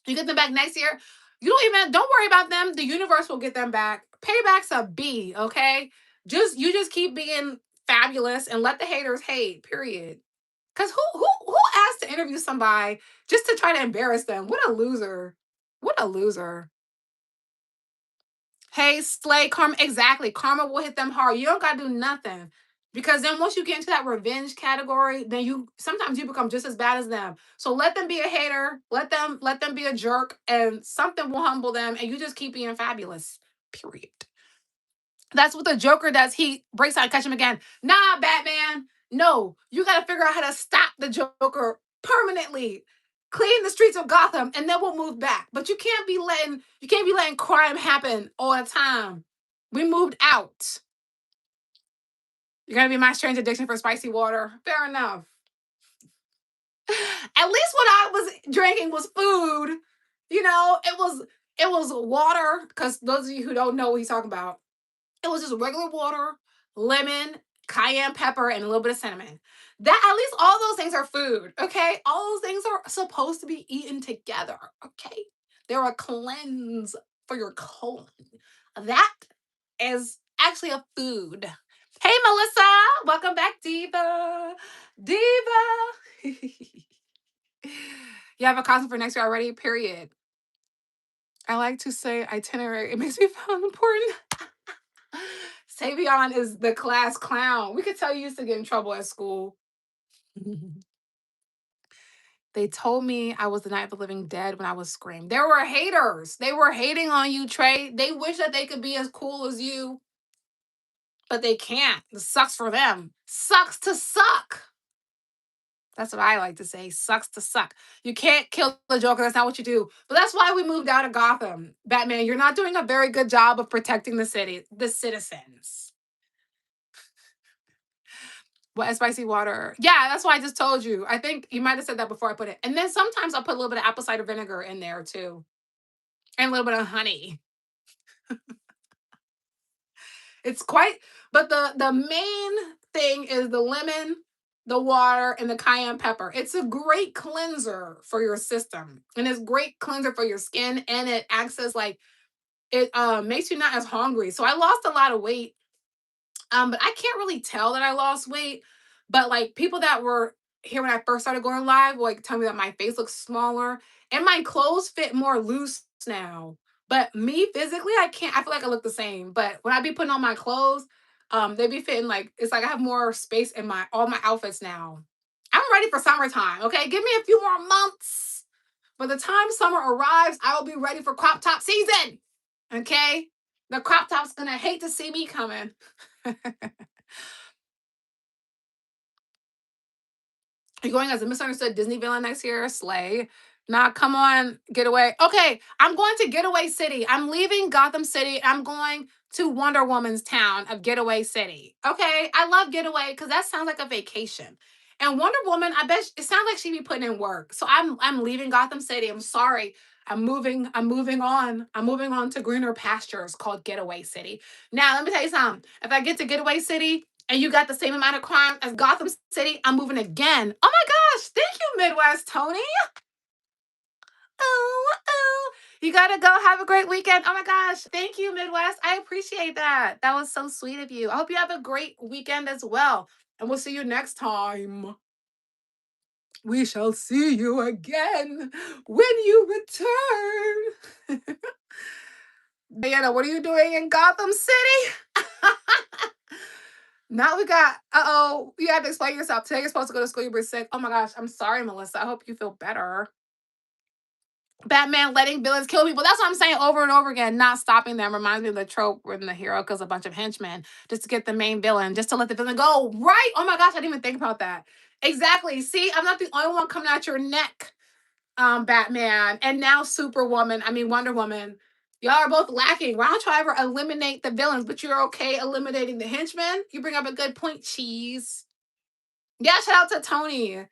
A: You get them back next year. Don't worry about them. The universe will get them back. Payback's a B, okay? You just keep being fabulous and let the haters hate, period. Cause who asked to interview somebody just to try to embarrass them? What a loser. What a loser. Hey, slay karma. Exactly. Karma will hit them hard. You don't gotta do nothing. Because then once you get into that revenge category, then you sometimes you become just as bad as them. So let them be a hater, let them be a jerk, and something will humble them, and you just keep being fabulous. Period. That's what the Joker does. He breaks out and catch him again. Nah, Batman. No, you got to figure out how to stop the Joker permanently. Clean the streets of Gotham, and then we'll move back. But you can't be letting crime happen all the time. We moved out. You're gonna be my strange addiction for spicy water. Fair enough. At least what I was drinking was food. It was water. Because those of you who don't know what he's talking about, it was just regular water, lemon, cayenne pepper, and a little bit of cinnamon. That at least all those things are food, okay? All those things are supposed to be eaten together, okay? They're a cleanse for your colon. That is actually a food. Hey, Melissa, welcome back, Diva. Diva. You have a costume for next year already? Period. I like to say itinerary. It makes me feel important. Savion is the class clown. We could tell you used to get in trouble at school. They told me I was the Night of the Living Dead when I was screamed. There were haters. They were hating on you, Trey. They wish that they could be as cool as you, but they can't. It sucks for them. Sucks to suck. That's what I like to say. Sucks to suck. You can't kill the Joker. That's not what you do. But that's why we moved out of Gotham. Batman, you're not doing a very good job of protecting the city, the citizens. What spicy water? Yeah, that's why I just told you. I think you might have said that before I put it. And then sometimes I'll put a little bit of apple cider vinegar in there too, and a little bit of honey. It's quite, but the main thing is the lemon, the water, and the cayenne pepper. It's a great cleanser for your system, and it's great cleanser for your skin, and it acts as like it makes you not as hungry. So I lost a lot of weight. But I can't really tell that I lost weight. But like people that were here when I first started going live, like tell me that my face looks smaller and my clothes fit more loose now. But me physically, I can't. I feel like I look the same. But when I be putting on my clothes, they be fitting like it's like I have more space in my all my outfits now. I'm ready for summertime. Okay, give me a few more months. By the time summer arrives, I will be ready for crop top season. Okay, the crop top's gonna hate to see me coming. You're going as a misunderstood Disney villain next year? Slay. Nah, come on, Getaway. Okay, I'm going to Getaway City. I'm leaving Gotham City. I'm going to Wonder Woman's town of Getaway City. Okay, I love Getaway because that sounds like a vacation. And Wonder Woman, I bet it sounds like she be putting in work. So I'm leaving Gotham City. I'm sorry. I'm moving on. I'm moving on to greener pastures called Getaway City. Now, let me tell you something. If I get to Getaway City and you got the same amount of crime as Gotham City, I'm moving again. Oh my gosh. Thank you, Midwest Tony. Oh, oh. You gotta go. Have a great weekend. Oh my gosh. Thank you, Midwest. I appreciate that. That was so sweet of you. I hope you have a great weekend as well. And we'll see you next time. We shall see you again when you return. Diana, what are you doing in Gotham City? Now we got, uh-oh, you have to explain yourself. Today you're supposed to go to school, you were sick. Oh my gosh, I'm sorry, Melissa. I hope you feel better. Batman letting villains kill people. That's what I'm saying over and over again. Not stopping them reminds me of the trope where the hero kills a bunch of henchmen just to get the main villain, just to let the villain go. Right? Oh my gosh, I didn't even think about that. Exactly. See, I'm not the only one coming at your neck, Batman, and now Superwoman. I mean Wonder Woman. Y'all are both lacking. Why don't you ever eliminate the villains, but you're okay eliminating the henchmen? You bring up a good point, Cheese. Yeah, shout out to Tony.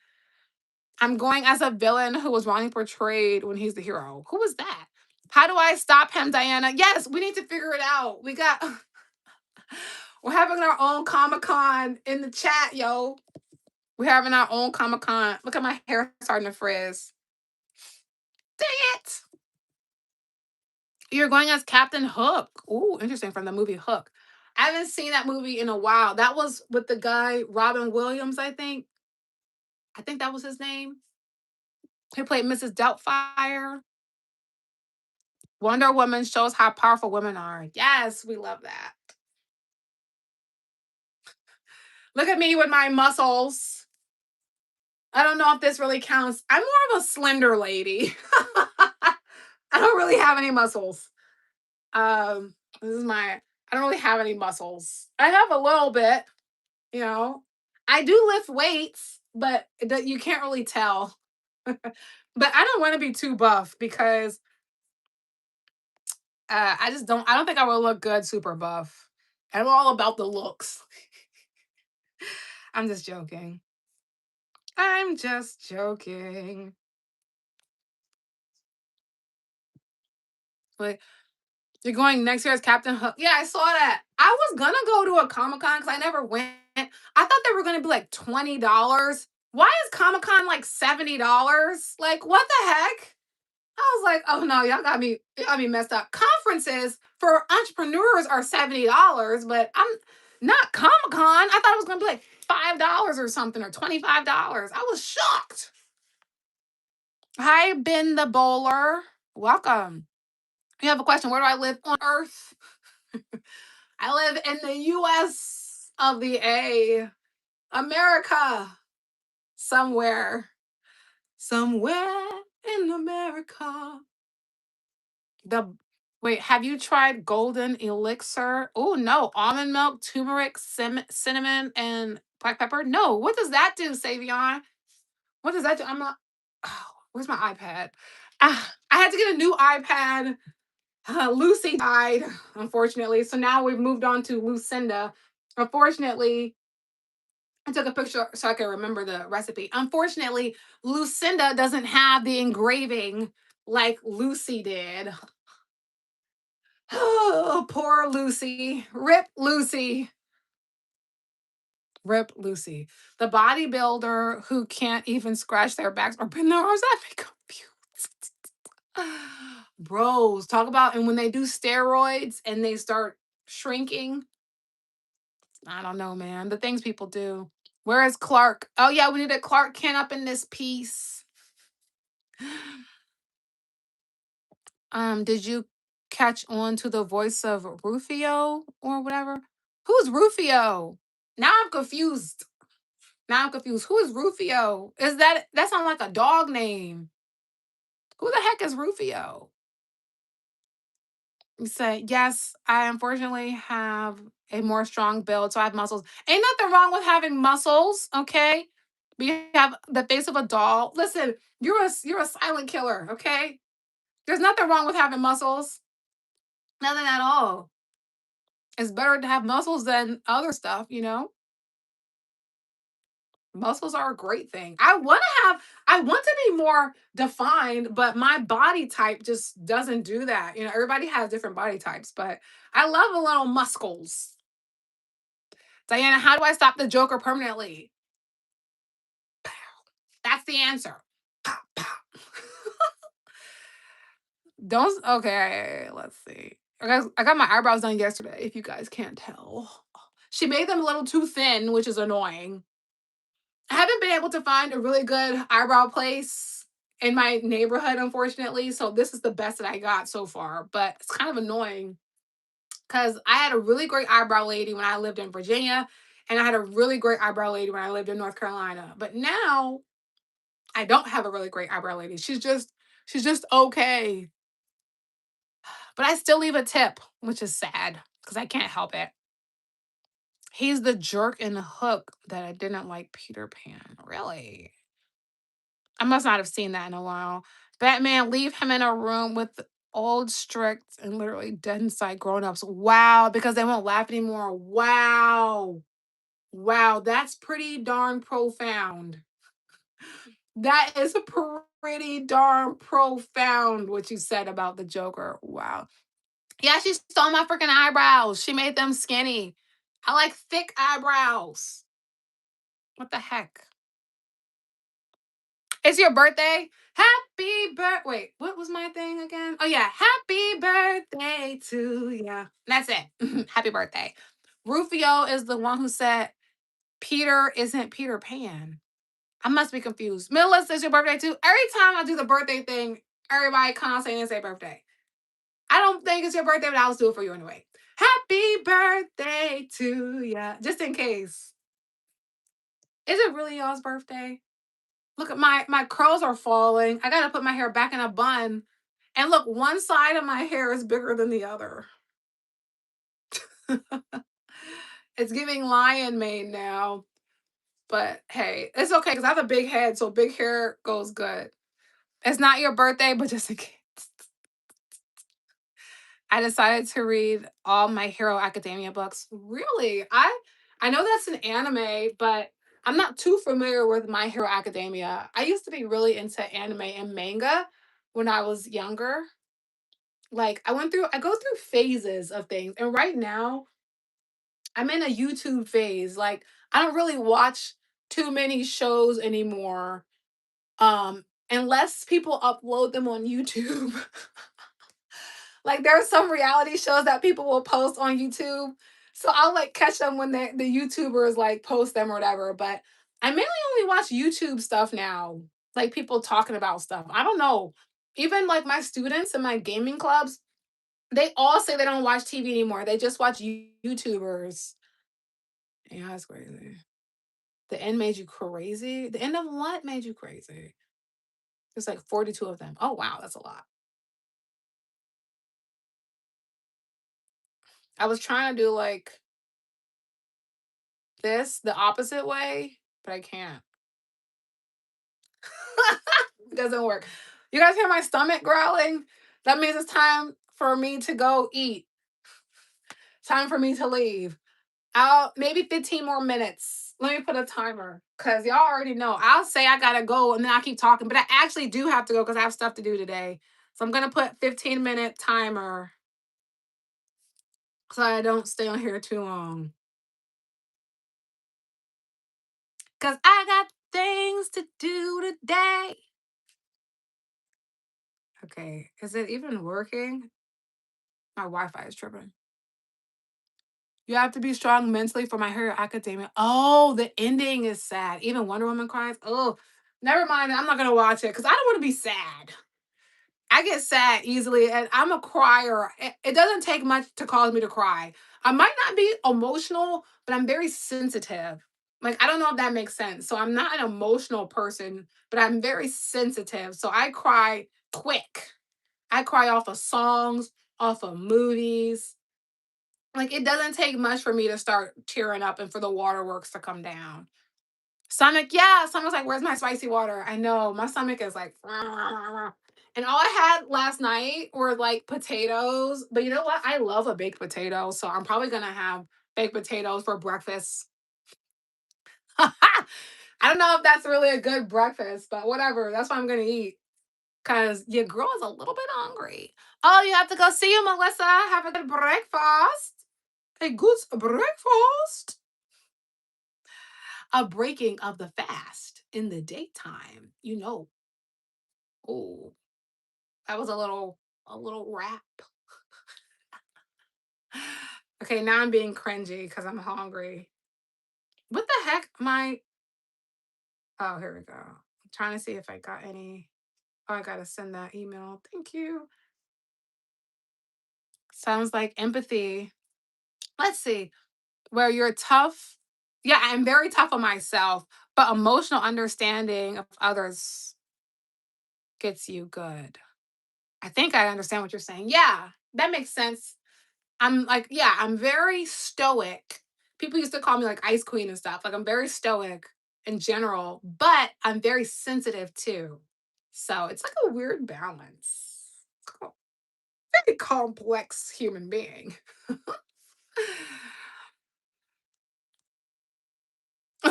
A: I'm going as a villain who was wrongly portrayed when he's the hero. Who was that? How do I stop him, Diana? Yes, we need to figure it out. We're having our own Comic Con in the chat, yo. We're having our own Comic Con. Look at my hair starting to frizz. Dang it. You're going as Captain Hook. Ooh, interesting, from the movie Hook. I haven't seen that movie in a while. That was with the guy, Robin Williams, I think. I think that was his name. He played Mrs. Doubtfire. Wonder Woman shows how powerful women are. Yes, we love that. Look at me with my muscles. I don't know if this really counts. I'm more of a slender lady. I don't really have any muscles. This is my I don't really have any muscles. I have a little bit, you know. I do lift weights, but you can't really tell. But I don't want to be too buff because I don't think I will look good super buff. I'm all about the looks. I'm just joking. I'm just joking. Like, you're going next year as Captain Hook. Yeah, I saw that. I was gonna go to a Comic Con because I never went. I thought they were gonna be like $20. Why is Comic Con like $70? Like, what the heck? I was like, oh no, y'all got me messed up. Conferences for entrepreneurs are $70, but I'm not Comic Con. I thought it was gonna be like $5 or something, or $25. I was shocked. Hi, Ben the Bowler. Welcome. You have a question. Where do I live on Earth? I live in the US of the A. America. Somewhere. Somewhere in America. The Wait, have you tried golden elixir? Oh no, almond milk, turmeric, cinnamon, and black pepper. No, what does that do, Savion? What does that do? I'm not. Oh, where's my iPad? I had to get a new iPad. Lucy died, unfortunately. So now we've moved on to Lucinda. Unfortunately, I took a picture so I can remember the recipe. Unfortunately, Lucinda doesn't have the engraving like Lucy did. Oh, poor Lucy. Rip Lucy. Rip Lucy. The bodybuilder who can't even scratch their backs or bend their arms. That make confused. Bros, talk about, and when they do steroids and they start shrinking, I don't know, man. The things people do. Where is Clark? Oh yeah, we need a Clark Kent up in this piece. Did you catch on to the voice of Rufio or whatever? Who's Rufio? Now I'm confused. Now I'm confused. Who is Rufio? That sounds like a dog name? Who the heck is Rufio? You say, yes, I unfortunately have a more strong build, so I have muscles. Ain't nothing wrong with having muscles, okay? But you have the face of a doll. Listen, you're a silent killer, okay? There's nothing wrong with having muscles. Nothing at all. It's better to have muscles than other stuff, you know? Muscles are a great thing. I want to be more defined, but my body type just doesn't do that. You know, everybody has different body types, but I love a little muscles. Diana, how do I stop the Joker permanently? That's the answer. Pow, pow. Don't okay, let's see. I got my eyebrows done yesterday, if you guys can't tell. She made them a little too thin, which is annoying. I haven't been able to find a really good eyebrow place in my neighborhood, unfortunately. So this is the best that I got so far. But it's kind of annoying because I had a really great eyebrow lady when I lived in Virginia, and I had a really great eyebrow lady when I lived in North Carolina. But now I don't have a really great eyebrow lady. She's just okay. But I still leave a tip, which is sad because I can't help it. He's the jerk in the hook that I didn't like Peter Pan. Really? I must not have seen that in a while. Batman, leave him in a room with old, strict, and literally dead inside grown-ups. Wow, because they won't laugh anymore. Wow. Wow, that's pretty darn profound. That is pretty darn profound what you said about the Joker. Wow. Yeah, she stole my freaking eyebrows. She made them skinny. I like thick eyebrows. What the heck? It's your birthday. Happy birthday. Wait, what was my thing again? Oh, yeah. Happy birthday to ya. That's it. Happy birthday. Rufio is the one who said Peter isn't Peter Pan. I must be confused. Middle list is your birthday too. Every time I do the birthday thing, everybody constantly say birthday. I don't think it's your birthday, but I'll do it for you anyway. Happy birthday to ya. Just in case. Is it really y'all's birthday? Look at my curls are falling. I gotta put my hair back in a bun. And look, one side of my hair is bigger than the other. It's giving lion mane now. But hey, it's okay because I have a big head, so big hair goes good. It's not your birthday, but just in case. I decided to read all My Hero Academia books. Really? I know that's an anime, but I'm not too familiar with My Hero Academia. I used to be really into anime and manga when I was younger. Like I go through phases of things. And right now, I'm in a YouTube phase. Like I don't really watch too many shows anymore. Unless people upload them on YouTube. Like there are some reality shows that people will post on YouTube. So I'll like catch them when the YouTubers like post them or whatever. But I mainly only watch YouTube stuff now. Like people talking about stuff. I don't know. Even like my students in my gaming clubs, they all say they don't watch TV anymore. They just watch YouTubers. Yeah, that's crazy. The end made you crazy? The end of what made you crazy? There's like 42 of them. Oh wow, that's a lot. I was trying to do like this the opposite way, but I can't. It doesn't work. You guys hear my stomach growling? That means it's time for me to go eat. Time for me to leave. I'll maybe 15 more minutes. Let me put a timer because y'all already know. I'll say I gotta go and then I keep talking, but I actually do have to go because I have stuff to do today. So I'm gonna put 15-minute timer so I don't stay on here too long. Cause I got things to do today. Okay, is it even working? My Wi-Fi is tripping. You have to be strong mentally for My Hero Academia. Oh, the ending is sad. Even Wonder Woman cries. Oh, never mind. I'm not gonna watch it because I don't want to be sad. I get sad easily, and I'm a crier. It doesn't take much to cause me to cry. I might not be emotional, but I'm very sensitive. Like I don't know if that makes sense. So I'm not an emotional person, but I'm very sensitive. So I cry quick. I cry off of songs, off of movies. Like it doesn't take much for me to start tearing up and for the waterworks to come down. Stomach, yeah. Stomach's like, where's my spicy water? I know my stomach is like, and all I had last night were like potatoes. But you know what? I love a baked potato, so I'm probably gonna have baked potatoes for breakfast. I don't know if that's really a good breakfast, but whatever. That's what I'm gonna eat. Cause your girl is a little bit hungry. Oh, you have to go see you, Melissa. Have a good breakfast. A good breakfast. A breaking of the fast in the daytime. You know. Oh, that was a little rap. Okay, now I'm being cringy because I'm hungry. What the heck? Oh, here we go. I'm trying to see if I got any. Oh, I gotta send that email. Thank you. Sounds like empathy. Let's see. Where you're tough. Yeah, I'm very tough on myself, but emotional understanding of others gets you good. I think I understand what you're saying. Yeah, that makes sense. I'm like, yeah, I'm very stoic. People used to call me like Ice Queen and stuff. Like, I'm very stoic in general, but I'm very sensitive too. So it's like a weird balance. It's a very complex human being.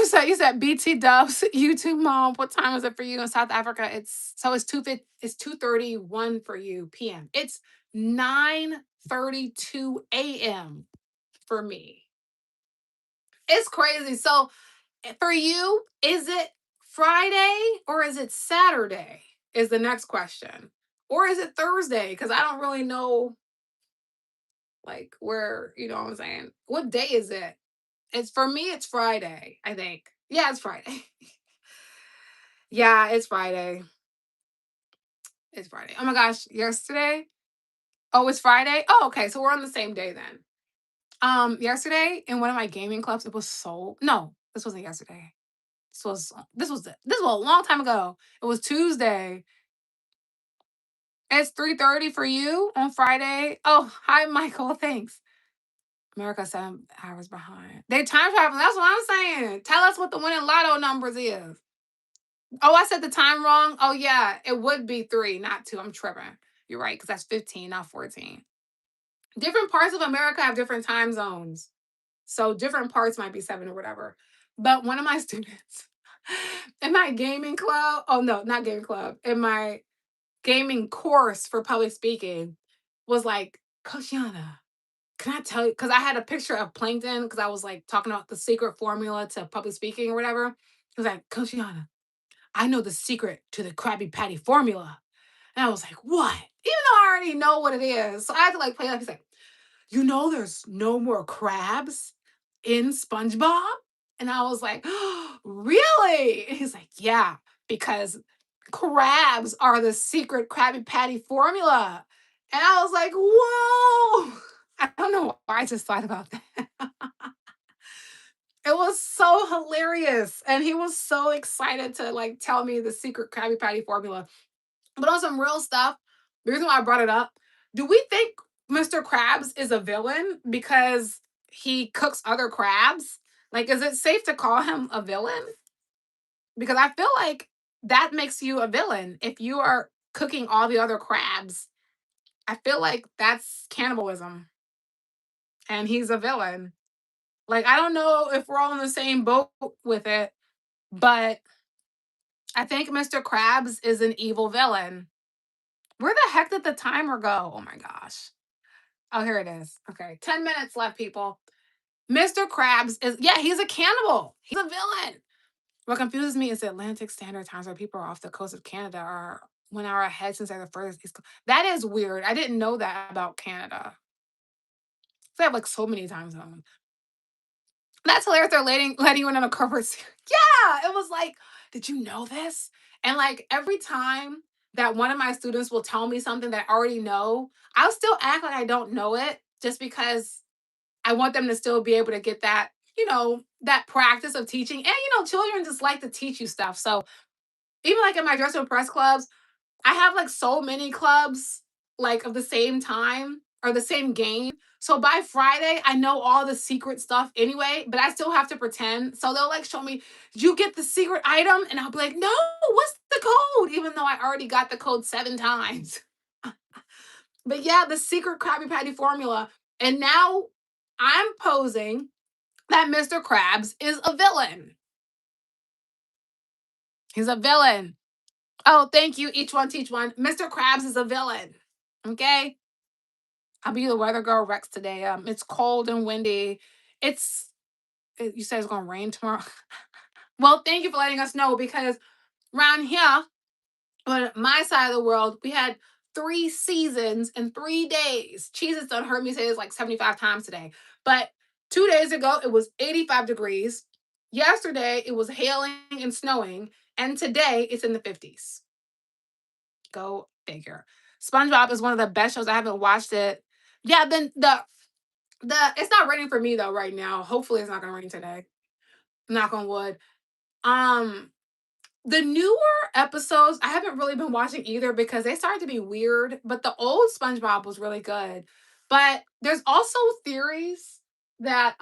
A: So you said BT Dubs, YouTube mom. What time is it for you in South Africa? It's 2:31 for you PM. It's 9:32 AM for me. It's crazy. So for you, is it Friday or is it Saturday? Is the next question. Or is it Thursday? Because I don't really know like where, you know what I'm saying? What day is it? It's for me, it's Friday, I think. Yeah, it's Friday. Yeah, it's Friday. It's Friday. Oh my gosh, yesterday? Oh, it's Friday? Oh, okay. So we're on the same day then. Yesterday in one of my gaming clubs, it was so no, this wasn't yesterday. This was a long time ago. It was Tuesday. It's 3:30 for you on Friday. Oh, hi Michael. Thanks. America 7 hours behind. They time traveling. That's what I'm saying. Tell us what the winning lotto numbers is. Oh, I said the time wrong. Oh yeah, it would be 3, not 2. I'm tripping. You're right, because that's 15, not 14. Different parts of America have different time zones. So different parts might be 7 or whatever. But one of my students in my gaming club, oh no, not gaming club, in my gaming course for public speaking was like, Coach Yana, can I tell you? Because I had a picture of Plankton because I was like talking about the secret formula to public speaking or whatever. He was like, Coach Yana, I know the secret to the Krabby Patty formula. And I was like, what? Even though I already know what it is. So I had to like play like, he's like, you know, there's no more crabs in SpongeBob? And I was like, oh, really? And he's like, yeah, because crabs are the secret Krabby Patty formula. And I was like, whoa. I don't know why I just thought about that. It was so hilarious. And he was so excited to like tell me the secret Krabby Patty formula. But on some real stuff, the reason why I brought it up, do we think Mr. Krabs is a villain because he cooks other crabs? Like, is it safe to call him a villain? Because I feel like that makes you a villain. If you are cooking all the other crabs, I feel like that's cannibalism and he's a villain. Like, I don't know if we're all in the same boat with it, but I think Mr. Krabs is an evil villain. Where the heck did the timer go? Oh my gosh. Oh, here it is. Okay, 10 minutes left, people. Mr. Krabs is, yeah, he's a cannibal. He's a villain. What confuses me is the Atlantic Standard Times where people are off the coast of Canada are 1 hour ahead since they're the furthest east. That is weird. I didn't know that about Canada. They have like so many time zones. That's hilarious. They're letting you in on a corporate series. Yeah, it was like, did you know this? And like every time that one of my students will tell me something that I already know, I'll still act like I don't know it just because I want them to still be able to get that, that practice of teaching. And children just like to teach you stuff. So even like in my dress and press clubs, I have like so many clubs like of the same time or the same game. So by Friday, I know all the secret stuff anyway, but I still have to pretend. So they'll like show me, "Did you get the secret item?" And I'll be like, "No, what's the code?" Even though I already got the code 7 times. But yeah, the secret Krabby Patty formula. And now I'm posing that Mr. Krabs is a villain. He's a villain. Oh, thank you. Each one teach one. Mr. Krabs is a villain. Okay. I'll be the weather girl Rex today. It's cold and windy. It's you said it's gonna rain tomorrow. Well, thank you for letting us know because around here, on my side of the world, we had 3 seasons in 3 days. Cheese has done heard me say this like 75 times today. But 2 days ago, it was 85 degrees. Yesterday, it was hailing and snowing. And today, it's in the 50s. Go figure. SpongeBob is one of the best shows. I haven't watched it. Yeah, then the it's not raining for me though right now. Hopefully it's not gonna rain today. Knock on wood. Um the newer episodes, I haven't really been watching either because they started to be weird, but the old SpongeBob was really good. But there's also theories that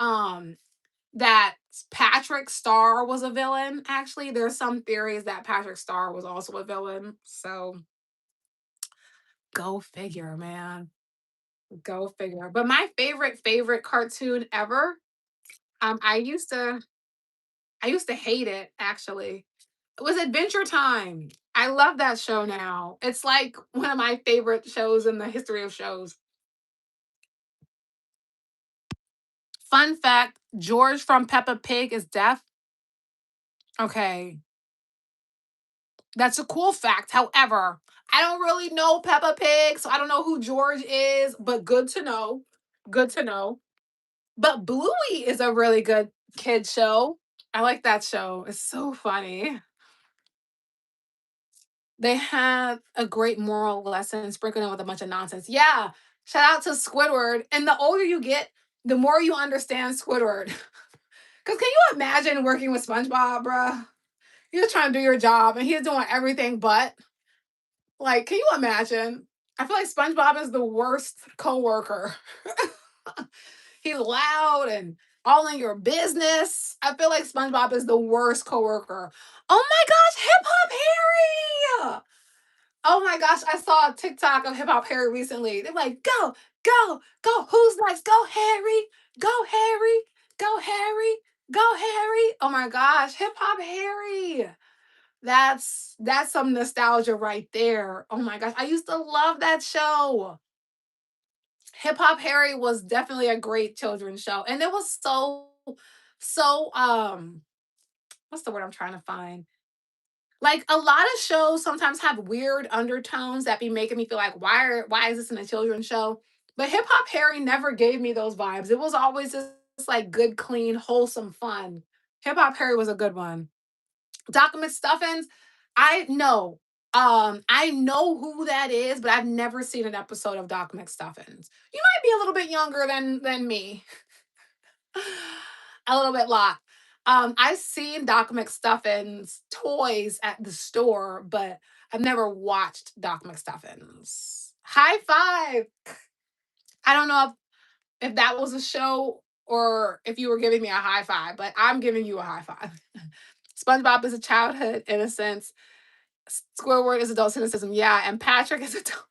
A: Patrick Star was a villain. Actually, there's some theories that Patrick Star was also a villain. So go figure, man. Go figure. But my favorite cartoon ever, I used to hate it actually. It was Adventure Time. I love that show now. It's like one of my favorite shows in the history of shows. Fun fact, George from Peppa Pig is deaf. Okay. That's a cool fact. However, I don't really know Peppa Pig, so I don't know who George is, but good to know. Good to know. But Bluey is a really good kid show. I like that show. It's so funny. They have a great moral lesson sprinkled in with a bunch of nonsense. Yeah. Shout out to Squidward. And the older you get, the more you understand Squidward. Because can you imagine working with SpongeBob, bruh? You're just trying to do your job and he's doing everything but. Like, can you imagine? I feel like SpongeBob is the worst coworker. He's loud and all in your business. I feel like SpongeBob is the worst coworker. Oh my gosh, Hip Hop Harry! Oh my gosh, I saw a TikTok of Hip Hop Harry recently. They're like, go, go, go. Who's next? Go, Harry. Go, Harry. Go, Harry. Go, Harry. Oh my gosh, Hip Hop Harry. That's some nostalgia right there. Oh my gosh, I used to love that show. Hip Hop Harry was definitely a great children's show. And it was so what's the word I'm trying to find? Like a lot of shows sometimes have weird undertones that be making me feel like why is this in a children's show? But Hip Hop Harry never gave me those vibes. It was always just like good, clean, wholesome fun. Hip Hop Harry was a good one. Doc McStuffins, I know who that is, but I've never seen an episode of Doc McStuffins. You might be a little bit younger than me. A little bit lot. I've seen Doc McStuffins toys at the store, but I've never watched Doc McStuffins. High five. I don't know if that was a show or if you were giving me a high five, but I'm giving you a high five. SpongeBob is a childhood innocence. Squidward is adult cynicism. Yeah, and Patrick is adult.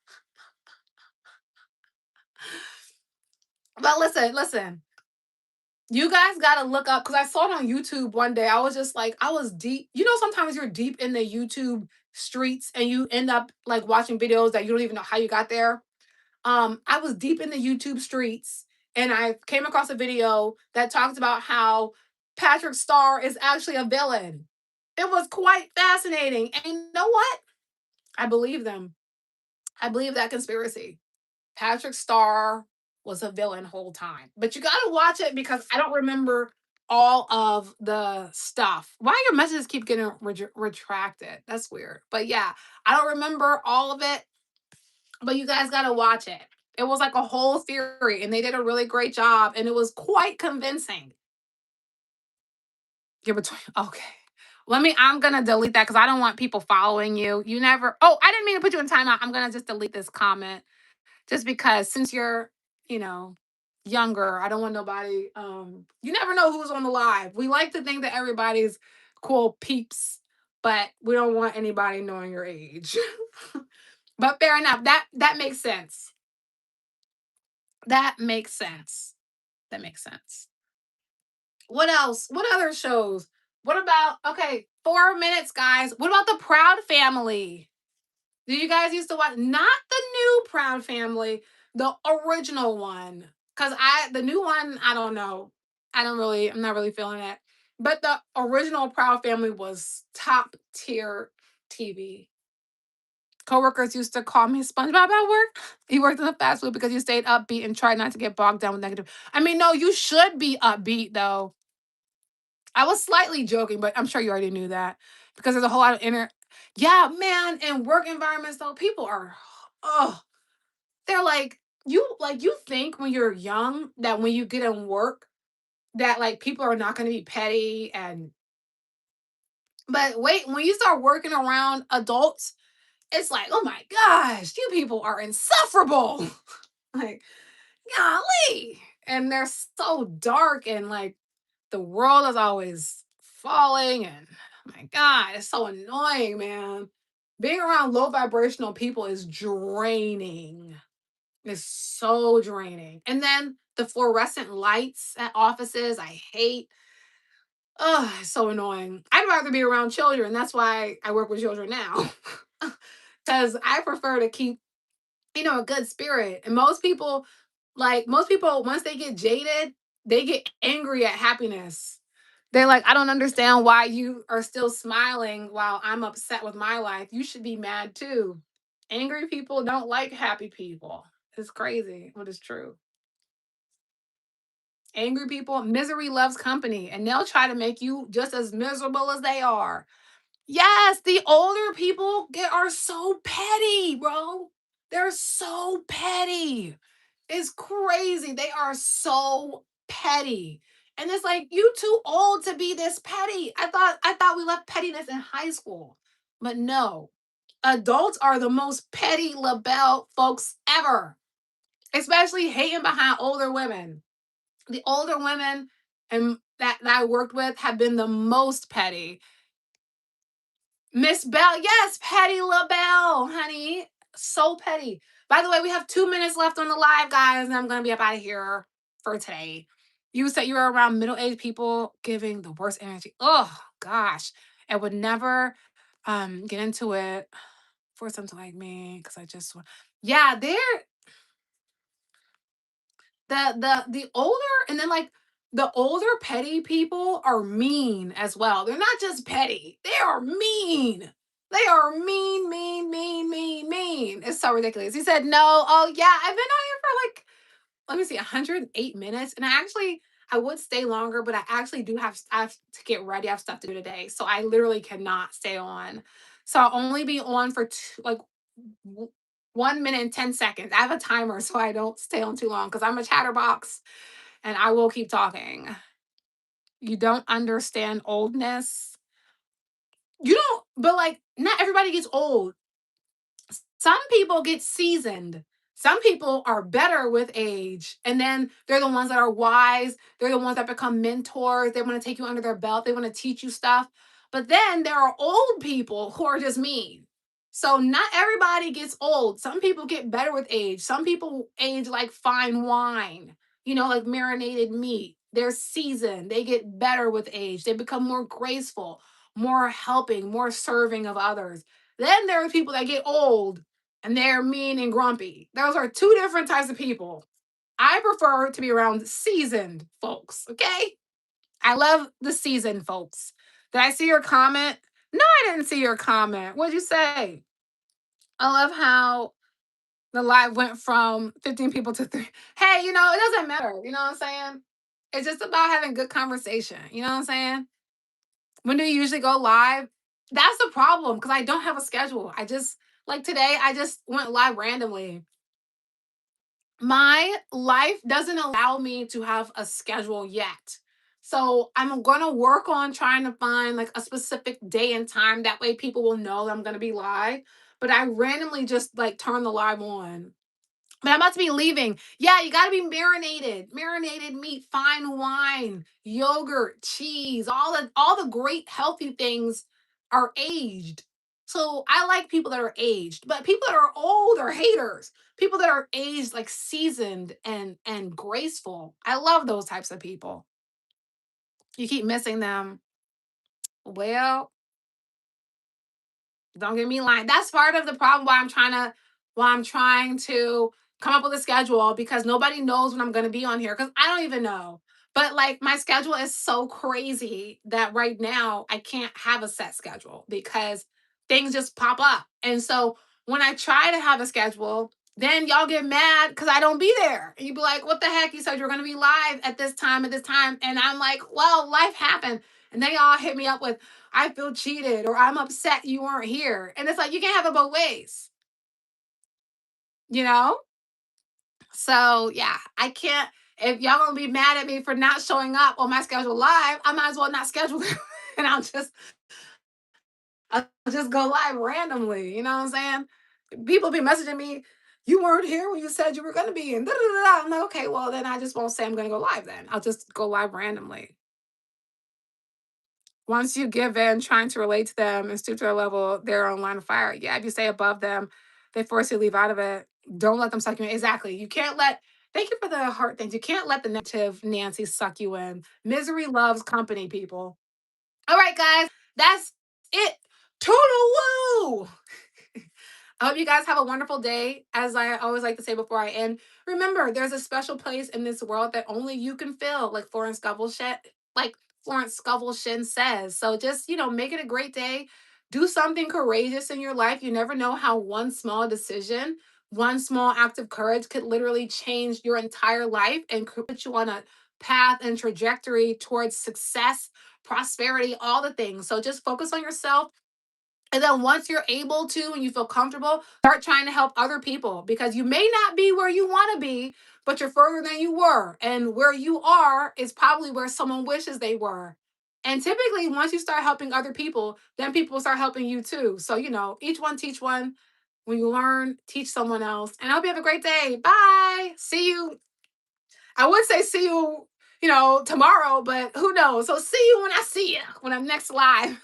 A: But listen. You guys gotta look up because I saw it on YouTube one day. I was just like, I was deep. You know, sometimes you're deep in the YouTube streets and you end up like watching videos that you don't even know how you got there. I was deep in the YouTube streets and I came across a video that talks about how Patrick Star is actually a villain. It was quite fascinating. And you know what? I believe them. I believe that conspiracy. Patrick Star was a villain whole time. But you gotta watch it because I don't remember all of the stuff. Why your messages keep getting retracted? That's weird. But yeah, I don't remember all of it. But you guys gotta watch it. It was like a whole theory, and they did a really great job, and it was quite convincing. Give it to okay. I'm gonna delete that because I don't want people following you. You never. Oh, I didn't mean to put you in timeout. I'm gonna just delete this comment just because since you're, you know, younger, I don't want nobody you never know who's on the live. We like to think that everybody's cool peeps, but we don't want anybody knowing your age. But fair enough. That makes sense. That makes sense. That makes sense. What else? What other shows? What about, okay, 4 minutes, guys. What about the Proud Family? Do you guys used to watch, not the new Proud Family, the original one? Cause the new one, I don't know. I'm not really feeling it. But the original Proud Family was top tier TV. Coworkers used to call me SpongeBob at work. He worked in the fast food because you stayed upbeat and tried not to get bogged down with negative. I mean, no, you should be upbeat though. I was slightly joking, but I'm sure you already knew that because there's a whole lot of inner. Yeah, man, in work environments though, people are, oh, they're like you think when you're young that when you get in work that like people are not going to be petty and, but wait, when you start working around adults, it's like, oh my gosh, you people are insufferable. Like, golly. And they're so dark and like the world is always falling and oh my god, it's so annoying, man. Being around low vibrational people is draining. It's so draining. And then the fluorescent lights at offices, I hate. Oh, it's so annoying. I'd rather be around children. That's why I work with children now. Because I prefer to keep, a good spirit. And most people, once they get jaded, they get angry at happiness. They're like, I don't understand why you are still smiling while I'm upset with my life. You should be mad too. Angry people don't like happy people. It's crazy, but it's true. Angry people, misery loves company, and they'll try to make you just as miserable as they are. Yes, the older people are so petty, bro. They're so petty. It's crazy. They are so petty. And it's like, you too old to be this petty. I thought we left pettiness in high school. But no. Adults are the most petty labelle folks ever. Especially hating behind older women. The older women and that I worked with have been the most petty. Miss Bell, yes, Petty LaBelle, honey. So petty. By the way, we have 2 minutes left on the live, guys, and I'm gonna be up out of here for today. You said you were around middle-aged people giving the worst energy. Oh gosh. I would never get into it for something like me because I just yeah, they're the older, and then like the older petty people are mean as well. They're not just petty, they are mean. They are mean, mean, mean, mean, mean. It's so ridiculous. He said no. Oh yeah, I've been on here for like, let me see, 108 minutes. And I would stay longer, but I actually I have to get ready. I have stuff to do today. So I literally cannot stay on. So I'll only be on for 1 minute and 10 seconds. I have a timer so I don't stay on too long because I'm a chatterbox and I will keep talking. You don't understand oldness. You don't, but like, not everybody gets old. Some people get seasoned. Some people are better with age. And then they're the ones that are wise. They're the ones that become mentors. They want to take you under their belt. They want to teach you stuff. But then there are old people who are just mean. So not everybody gets old. Some people get better with age. Some people age like fine wine, like marinated meat. They're seasoned. They get better with age. They become more graceful, more helping, more serving of others. Then there are people that get old and they're mean and grumpy. Those are two different types of people. I prefer to be around seasoned folks, okay? I love the seasoned folks. Did I see your comment? No, I didn't see your comment. What'd you say? I love how the live went from 15 people to three. Hey, it doesn't matter. You know what I'm saying? It's just about having good conversation. You know what I'm saying? When do you usually go live? That's the problem because I don't have a schedule. I just, like today, I just went live randomly. My life doesn't allow me to have a schedule yet. So I'm going to work on trying to find like a specific day and time. That way people will know that I'm going to be live. But I randomly just like turn the live on. But I'm about to be leaving. Yeah, you got to be marinated. Marinated meat, fine wine, yogurt, cheese, all the great healthy things are aged. So I like people that are aged, but people that are old are haters. People that are aged like seasoned and graceful. I love those types of people. You keep missing them. Well, don't get me lying. That's part of the problem why I'm trying to come up with a schedule because nobody knows when I'm going to be on here because I don't even know. But like my schedule is so crazy that right now I can't have a set schedule because things just pop up. And so when I try to have a schedule, then y'all get mad because I don't be there. And you be like, what the heck? You said you're going to be live at this time. And I'm like, well, life happened. And they all hit me up with, I feel cheated or I'm upset you weren't here. And it's like you can't have it both ways, you know? So yeah, I can't if y'all gonna be mad at me for not showing up on my schedule live, I might as well not schedule it. And I'll just go live randomly. You know what I'm saying? People be messaging me, you weren't here when you said you were gonna be and da, da, da, da. I'm like, okay, well then I just won't say I'm gonna go live then. I'll just go live randomly. Once you give in, trying to relate to them and stoop to their level, they're on line of fire. Yeah, if you stay above them, they force you to leave out of it. Don't let them suck you in. Exactly. You can't let, thank you for the heart things. You can't let the negative Nancy suck you in. Misery loves company, people. All right, guys, that's it. Toodaloo. I hope you guys have a wonderful day. As I always like to say before I end, remember there's a special place in this world that only you can fill, like Florence Scovel says. So just make it a great day. Do something courageous in your life. You never know how one small decision, one small act of courage could literally change your entire life and could put you on a path and trajectory towards success, prosperity, all the things. So just focus on yourself and then once you're able to and you feel comfortable, start trying to help other people because you may not be where you want to be, but you're further than you were. And where you are is probably where someone wishes they were. And typically, once you start helping other people, then people will start helping you too. So, each one teach one. When you learn, teach someone else. And I hope you have a great day. Bye. See you. I would say see you, tomorrow, but who knows? So see you when I see you when I'm next live.